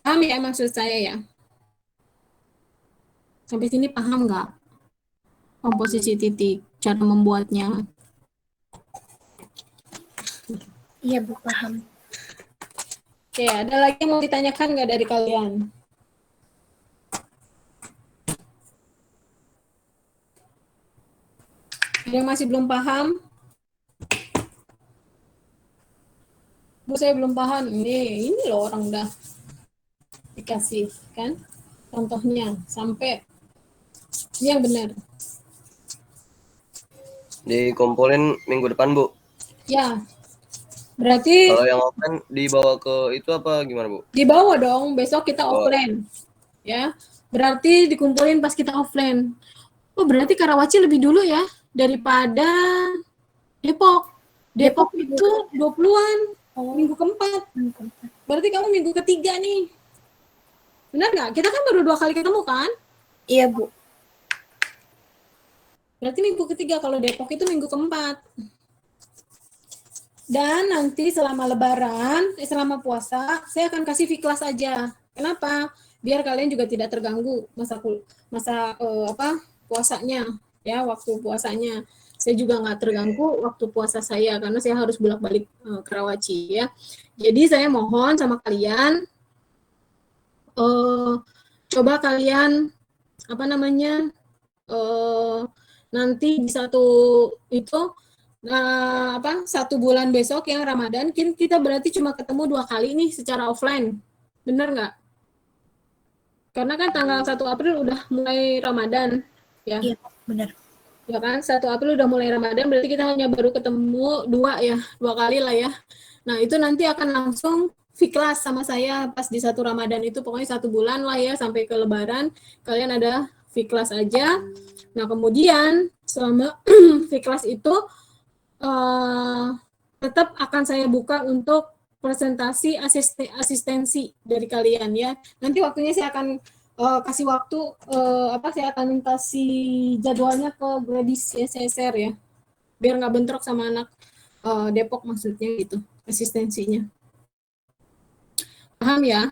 Paham ya maksud saya ya? Sampai sini paham nggak? Komposisi titik, cara membuatnya. Iya Bu, paham. Oke, ada lagi yang mau ditanyakan nggak dari kalian? Ada yang masih belum paham? Bu, saya belum paham. Ini loh orang udah dikasih kan contohnya sampai ini yang benar. Dikumpulin minggu depan, Bu. Ya, berarti Kalau yang offline dibawa ke itu apa gimana, Bu? dibawa dong, besok kita Oh. offline. Ya, berarti dikumpulin pas kita offline. Oh, berarti Karawaci lebih dulu ya daripada Depok. Depok itu 20-an, minggu keempat. Berarti kamu minggu ketiga nih. Benar nggak? Kita kan baru 2 kali ketemu kan? Iya Bu. Berarti minggu ketiga, kalau Depok itu minggu keempat. Dan nanti selama lebaran, selama puasa, saya akan kasih V-class aja. Kenapa? Biar kalian juga tidak terganggu masa puasanya, ya, waktu puasanya. Saya juga nggak terganggu waktu puasa saya, karena saya harus bolak-balik Karawaci, ya. Jadi saya mohon sama kalian, coba kalian, nanti di satu bulan besok yang Ramadan, kita berarti cuma ketemu 2 kali nih secara offline. Bener nggak? Karena kan tanggal 1 April udah mulai Ramadan. Ya. Iya, benar. Ya kan, 1 April udah mulai Ramadan, berarti kita hanya baru ketemu 2 kali lah ya. Nah, itu nanti akan langsung V-class sama saya pas di 1 Ramadan itu, pokoknya 1 bulan lah ya, sampai ke Lebaran, kalian ada V-class aja. Nah, kemudian selama V-class itu tetap akan saya buka untuk presentasi asistensi dari kalian ya. Nanti waktunya saya akan kasih waktu, saya akan kasih jadwalnya ke Gladys ya, saya share ya. Biar nggak bentrok sama anak Depok maksudnya gitu, asistensinya. Paham ya?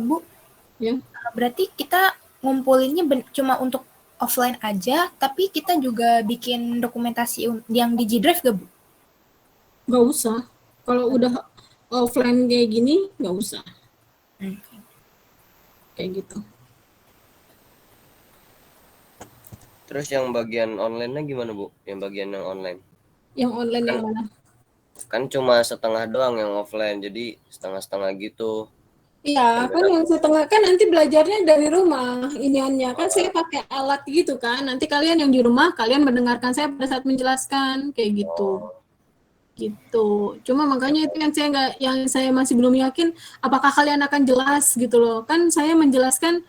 Bu, Ya. Berarti kita ngumpulinnya cuma untuk offline aja, tapi kita juga bikin dokumentasi yang di G-Drive gak, Bu? Nggak usah. Kalau udah offline kayak gini, nggak usah. Kayak gitu. Terus yang bagian online-nya gimana, Bu? Yang bagian yang online? Yang online yang mana? Kan cuma setengah doang yang offline, jadi setengah-setengah gitu. Iya, kan yang setengah kan nanti belajarnya dari rumah. Iniannya kan saya pakai alat gitu kan. Nanti kalian yang di rumah, kalian mendengarkan saya pada saat menjelaskan kayak gitu. Gitu. Cuma makanya itu yang saya masih belum yakin apakah kalian akan jelas gitu loh. Kan saya menjelaskan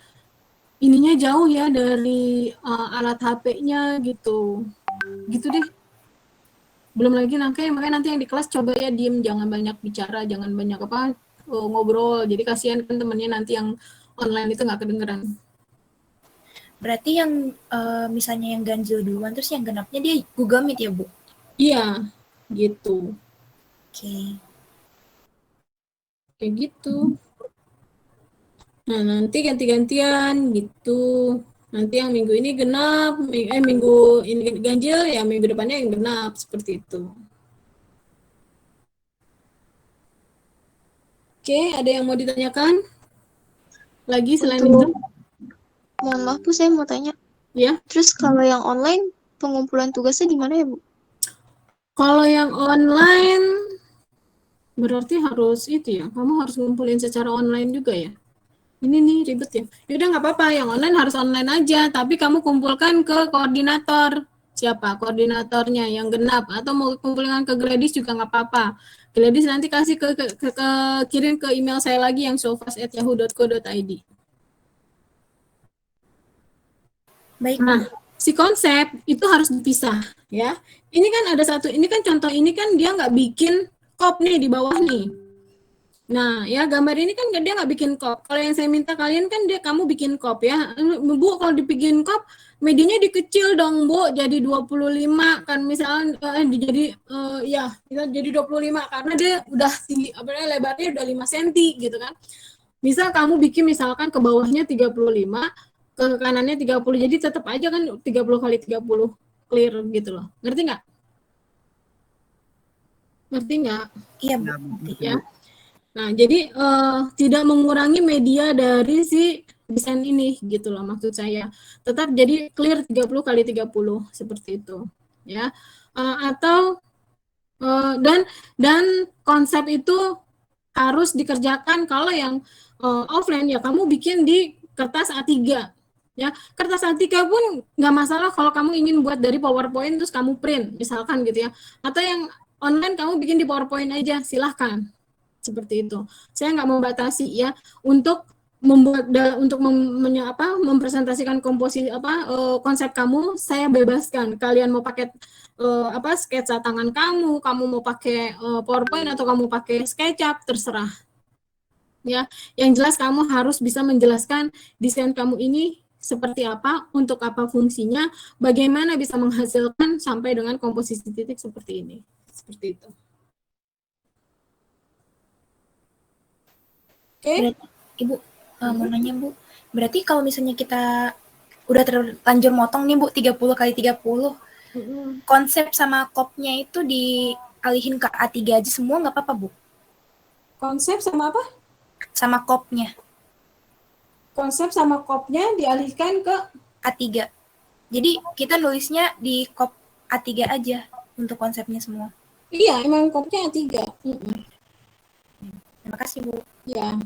ininya jauh ya dari alat HP-nya gitu. Gitu deh. Belum lagi makanya nanti yang di kelas coba ya diem, jangan banyak bicara, jangan banyak ngobrol. Jadi kasihan kan temennya nanti yang online itu nggak kedengeran. Berarti yang misalnya yang ganjil duluan, terus yang genapnya dia Google Meet ya, Bu? Iya, gitu. Oke. Kayak gitu. Nah, nanti ganti-gantian gitu. Nanti yang minggu ini genap, minggu ini ganjil, ya minggu depannya yang genap, seperti itu. Oke, ada yang mau ditanyakan? Lagi selain itu? Mohon maaf Bu, saya mau tanya. Ya. Terus kalau yang online, pengumpulan tugasnya gimana ya Bu? Kalau yang online, berarti harus itu ya, kamu harus ngumpulin secara online juga ya? ini nih ribet ya. Yaudah nggak apa-apa, yang online harus online aja, tapi kamu kumpulkan ke koordinator. Siapa koordinatornya yang genap, atau mau kumpulkan ke Gladys juga nggak apa-apa. Gladys nanti kasih kirim ke email saya lagi yang sofas@yahoo.co.id. Baik, Bu. Nah, si konsep itu harus dipisah ya. Ini kan ada satu, ini kan contoh, ini kan dia nggak bikin kop nih di bawah nih. Nah, ya gambar ini kan dia nggak bikin kop. Kalau yang saya minta kalian kan kamu bikin kop ya. Bu, kalau dibikin kop, medianya dikecil dong, Bu. Jadi 25 kan misalnya jadi ya, kita jadi 25 karena dia udah tinggi, lebarnya udah 5 cm gitu kan. Misal kamu bikin misalkan ke bawahnya 35, ke kanannya 30. Jadi tetap aja kan 30 kali 30 clear gitu loh. Ngerti nggak? Ngerti nggak? Iya, Bu. Ya. Nah, jadi tidak mengurangi media dari si desain ini gitu loh maksud saya. Tetap jadi clear 30 kali 30 seperti itu. Ya. Atau dan konsep itu harus dikerjakan kalau yang offline ya kamu bikin di kertas A3. Ya, kertas A3 pun nggak masalah kalau kamu ingin buat dari PowerPoint terus kamu print misalkan gitu ya. Atau yang online kamu bikin di PowerPoint aja, silahkan. Seperti itu. Saya nggak membatasi ya untuk membuat mempresentasikan komposisi konsep kamu, saya bebaskan. Kalian mau pakai sketsa tangan kamu mau pakai PowerPoint atau kamu pakai SketchUp, terserah. Ya, yang jelas kamu harus bisa menjelaskan desain kamu ini seperti apa, untuk apa fungsinya, bagaimana bisa menghasilkan sampai dengan komposisi titik seperti ini. Seperti itu. Oke. Ibu, mau nanya, Bu. Berarti kalau misalnya kita udah terlanjur motong nih, Bu, 30 kali 30, konsep sama kopnya itu dialihin ke A3 aja semua nggak apa-apa, Bu? Konsep sama apa? Sama kopnya. Konsep sama kopnya dialihkan ke A3. Jadi kita nulisnya di kop A3 aja untuk konsepnya semua. Iya, emang kopnya A3. Terima kasih, Bu. Ya.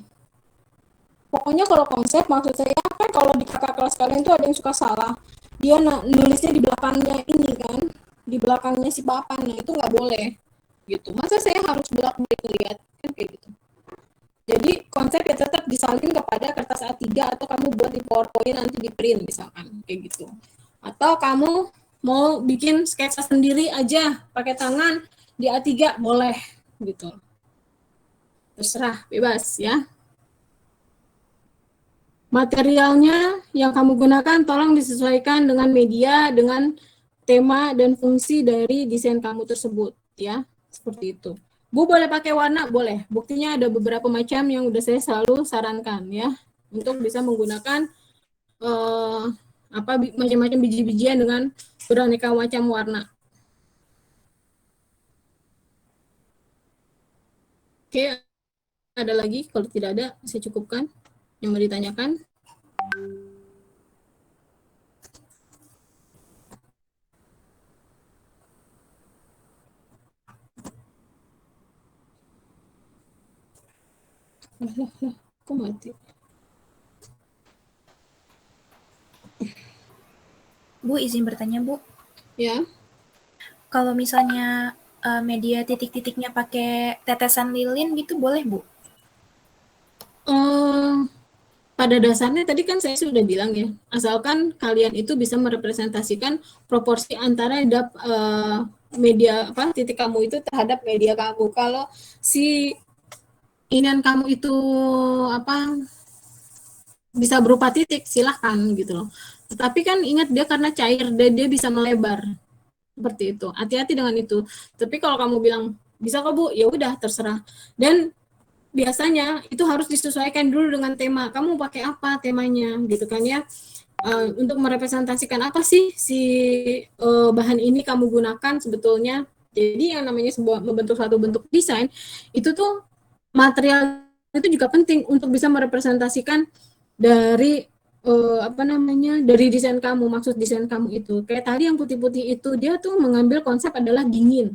Pokoknya kalau konsep, maksud saya kan kalau di kakak kelas kalian tuh ada yang suka salah. Dia nulisnya di belakangnya ini kan, di belakangnya si papannya, itu nggak boleh. Gitu. Masa saya harus bolak-balik lihat kan kayak gitu. Jadi konsep ya tetap disalin kepada kertas A3 atau kamu buat di PowerPoint nanti di print misalkan kayak gitu. Atau kamu mau bikin sketsa sendiri aja pakai tangan di A3 boleh gitu. Terserah, bebas ya. Materialnya yang kamu gunakan tolong disesuaikan dengan media, dengan tema dan fungsi dari desain kamu tersebut ya. Seperti itu. Bu boleh pakai warna? Boleh. Buktinya ada beberapa macam yang udah saya selalu sarankan ya. Untuk bisa menggunakan macam-macam biji-bijian dengan beraneka macam warna. Oke, ada lagi? Kalau tidak ada, saya cukupkan yang mau ditanyakan. Kok mati? Bu, izin bertanya, Bu. Ya. Kalau misalnya media titik-titiknya pakai tetesan lilin gitu boleh, Bu? Pada dasarnya tadi kan saya sudah bilang ya, asalkan kalian itu bisa merepresentasikan proporsi antara media titik kamu itu terhadap media kamu. Kalau si inian kamu itu bisa berupa titik, silahkan gitu loh. Tetapi kan ingat dia karena cair dan dia bisa melebar. Seperti itu. Hati-hati dengan itu. Tapi kalau kamu bilang bisa kok Bu, ya udah terserah. Dan biasanya itu harus disesuaikan dulu dengan tema. Kamu pakai apa temanya gitu kan ya. Untuk merepresentasikan apa sih si bahan ini kamu gunakan sebetulnya. Jadi yang namanya membentuk satu bentuk desain itu tuh material itu juga penting untuk bisa merepresentasikan dari dari desain kamu, maksud desain kamu itu. Kayak tadi yang putih-putih itu dia tuh mengambil konsep adalah dingin.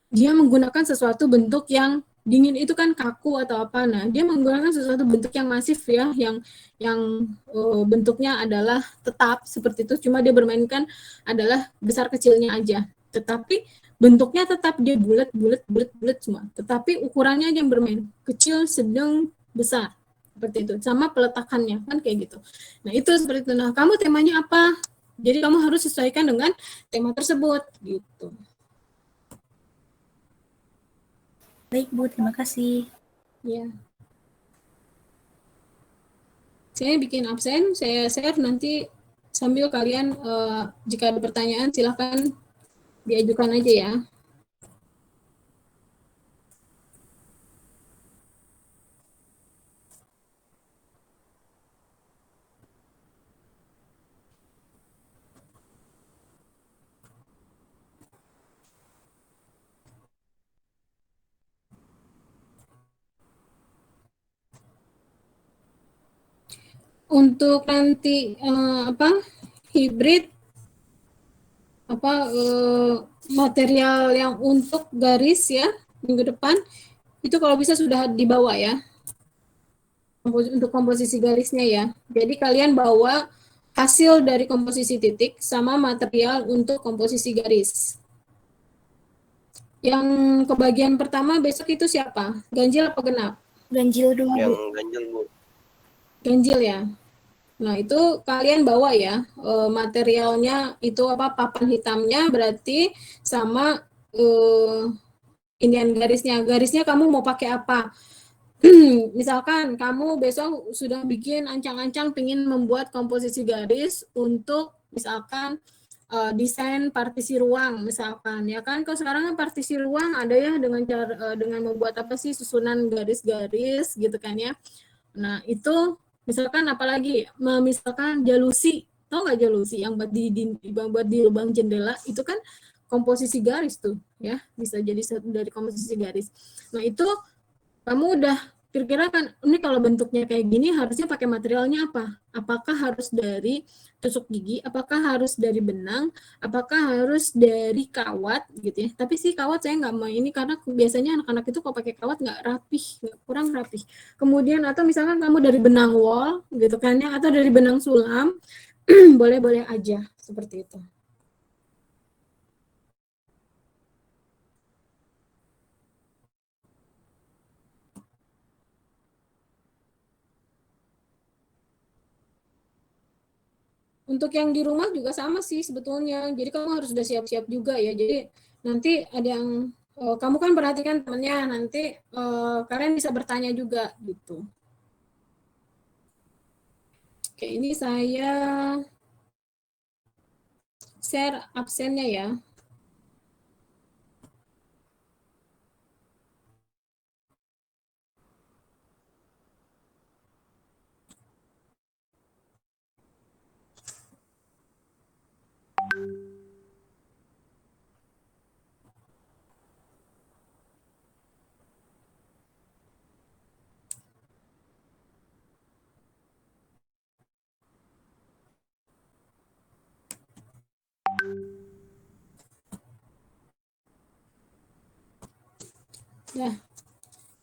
Dia menggunakan sesuatu bentuk yang dingin itu kan kaku atau apa. Nah, dia menggunakan sesuatu bentuk yang masif ya, yang bentuknya adalah tetap seperti itu, cuma dia bermainkan adalah besar kecilnya aja. Tetapi bentuknya tetap dia bulat semua. Tetapi ukurannya aja yang bermain, kecil, sedang, besar. Seperti itu. Sama peletakannya kan kayak gitu. Nah, itu seperti itu. Nah, kamu temanya apa? Jadi kamu harus sesuaikan dengan tema tersebut gitu. Baik, Bu. Terima kasih. Ya. Saya bikin absen, saya share nanti sambil kalian jika ada pertanyaan silahkan diajukan aja ya. Untuk nanti hibrid material yang untuk garis ya minggu depan itu kalau bisa sudah dibawa ya untuk komposisi garisnya ya. Jadi kalian bawa hasil dari komposisi titik sama material untuk komposisi garis. Yang kebagian pertama besok itu siapa? Ganjil apa genap? Ganjil dulu, Bu. Yang ganjil, Bu. Ganjil ya. Nah, itu kalian bawa ya materialnya itu papan hitamnya berarti sama inian garisnya. Garisnya kamu mau pakai apa? Misalkan kamu besok sudah bikin ancang-ancang pingin membuat komposisi garis untuk misalkan desain partisi ruang misalkan ya kan. Kalau sekarang kan partisi ruang ada ya dengan cara dengan membuat susunan garis-garis gitu kan ya. Nah, itu misalkan apalagi misalkan jalusi, tau nggak jalusi yang buat di lubang jendela itu kan komposisi garis tuh ya, bisa jadi satu dari komposisi garis. Nah, itu kamu udah kira-kira kan ini kalau bentuknya kayak gini harusnya pakai materialnya apa? Apakah harus dari tusuk gigi, apakah harus dari benang, apakah harus dari kawat gitu ya. Tapi sih kawat saya nggak mau ini karena biasanya anak-anak itu kalau pakai kawat nggak rapih, kurang rapih. Kemudian atau misalkan kamu dari benang wol gitu kan ya, atau dari benang sulam, boleh-boleh aja seperti itu. Untuk yang di rumah juga sama sih sebetulnya. Jadi kamu harus sudah siap-siap juga ya. Jadi nanti ada yang kamu kan perhatikan temennya, nanti kalian bisa bertanya juga gitu. Oke, ini saya share absennya ya.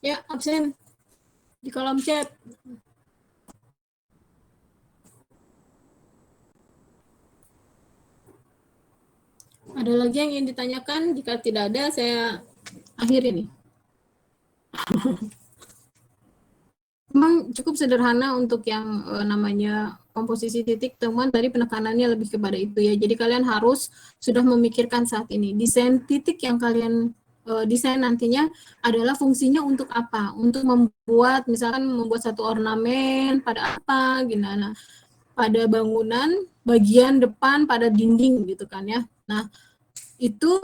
Ya absen di kolom chat. Ada lagi yang ingin ditanyakan? Jika tidak ada, saya akhiri nih. Memang cukup sederhana untuk yang namanya komposisi titik, temuan tadi penekanannya lebih kepada itu ya. Jadi kalian harus sudah memikirkan saat ini desain titik yang kalian desain nantinya adalah fungsinya untuk apa? Untuk membuat misalkan membuat satu ornamen pada apa gimana? Pada bangunan bagian depan pada dinding gitu kan ya. Nah, itu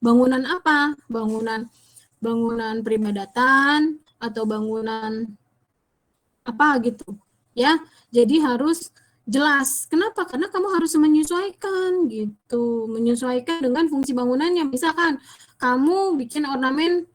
bangunan apa? Bangunan peridatan atau bangunan apa gitu ya. Jadi harus jelas. Kenapa? Karena kamu harus menyesuaikan gitu, menyesuaikan dengan fungsi bangunannya. Misalkan kamu bikin ornamen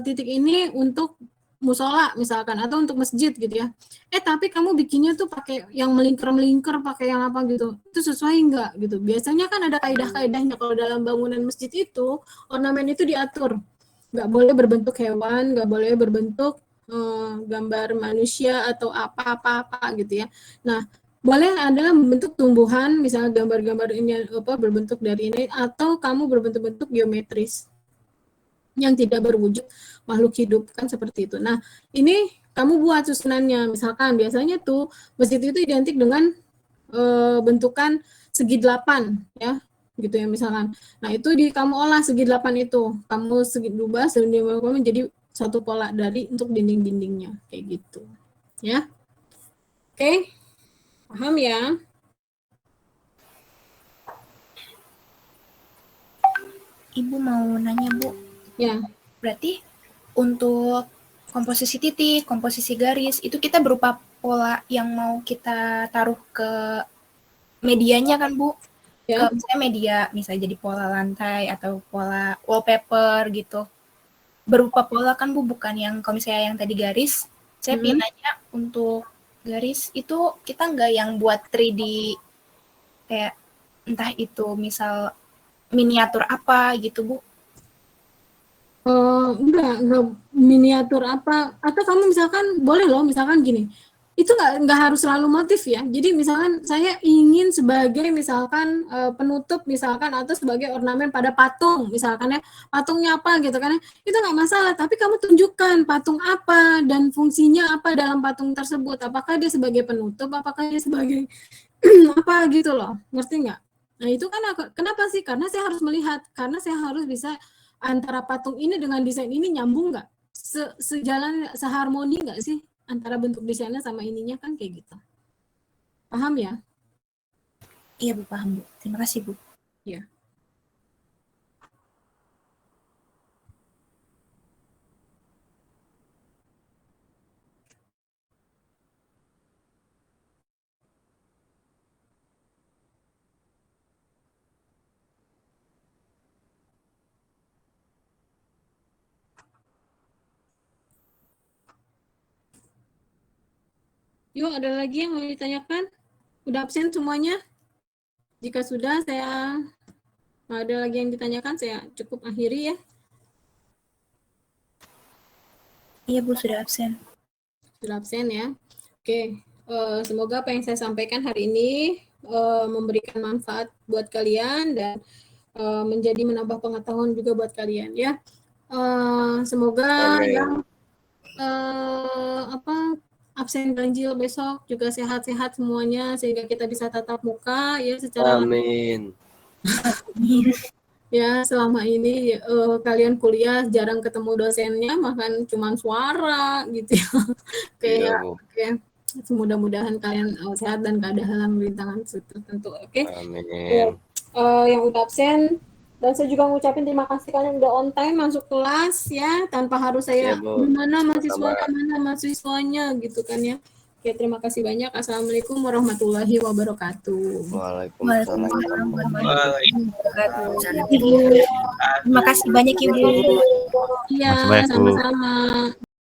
titik ini untuk musola misalkan atau untuk masjid gitu ya. Tapi kamu bikinnya tuh pakai yang melingkar-melingkar, pakai yang apa gitu. Itu sesuai enggak gitu. Biasanya kan ada kaidah-kaidahnya kalau dalam bangunan masjid itu ornamen itu diatur. nggak boleh berbentuk hewan, nggak boleh berbentuk gambar manusia atau apa-apa gitu ya. Nah, boleh adalah bentuk tumbuhan, misalnya gambar-gambar ini berbentuk dari ini, atau kamu berbentuk-bentuk geometris yang tidak berwujud makhluk hidup, kan seperti itu. Nah, ini kamu buat susunannya, misalkan biasanya tuh masjid itu identik dengan bentukan segi 8 ya, gitu ya misalkan. Nah, itu kamu olah segi 8 itu, kamu ubah menjadi satu pola dari untuk dinding-dindingnya kayak gitu ya. Oke, paham ya? Ibu mau nanya, Bu. Ya. Berarti untuk komposisi titik, komposisi garis, itu kita berupa pola yang mau kita taruh ke medianya kan, Bu? Ya. Ke misalnya media, misalnya jadi pola lantai atau pola wallpaper gitu. Berupa pola kan, Bu, bukan yang kalau misalnya yang tadi garis. Saya pengen nanya untuk garis itu kita nggak yang buat 3D kayak entah itu misal miniatur apa gitu, Bu? Enggak miniatur apa, atau kamu misalkan boleh loh, misalkan gini, itu nggak harus selalu motif ya. Jadi misalkan saya ingin sebagai misalkan penutup misalkan, atau sebagai ornamen pada patung misalkan ya, patungnya apa gitu kan ya, itu nggak masalah, tapi kamu tunjukkan patung apa dan fungsinya apa dalam patung tersebut, apakah dia sebagai penutup, apakah dia sebagai apa gitu loh, ngerti nggak? Nah itu kan kenapa sih, karena saya harus melihat, karena saya harus bisa antara patung ini dengan desain ini nyambung nggak, sejalan, seharmoni nggak sih antara bentuk desainnya sama ininya, kan kayak gitu. Paham ya? Iya, Bu, paham, Bu. Terima kasih, Bu. Ya. Yuk, ada lagi yang mau ditanyakan? Udah absen semuanya? Jika sudah, saya nggak ada lagi yang ditanyakan, saya cukup akhiri ya. Iya, Bu, sudah absen. Sudah absen ya. Oke, semoga apa yang saya sampaikan hari ini memberikan manfaat buat kalian dan menjadi menambah pengetahuan juga buat kalian ya. Semoga yang absen ganjil besok juga sehat-sehat semuanya, sehingga kita bisa tatap muka ya secara Amin. Ya, selama ini kalian kuliah jarang ketemu dosennya, makan cuman suara gitu ya. Kayak oke. Mudah-mudahan kalian sehat dan gak ada halang rintangan tertentu. Oke. Amin. Yang udah absen, dan saya juga ngucapin terima kasih kalian udah on time masuk kelas ya, tanpa harus saya mana mahasiswanya gitu kan ya. Oke, terima kasih banyak. Assalamualaikum warahmatullahi wabarakatuh. Waalaikumsalam. Terima kasih banyak, Ibu. Iya, sama-sama.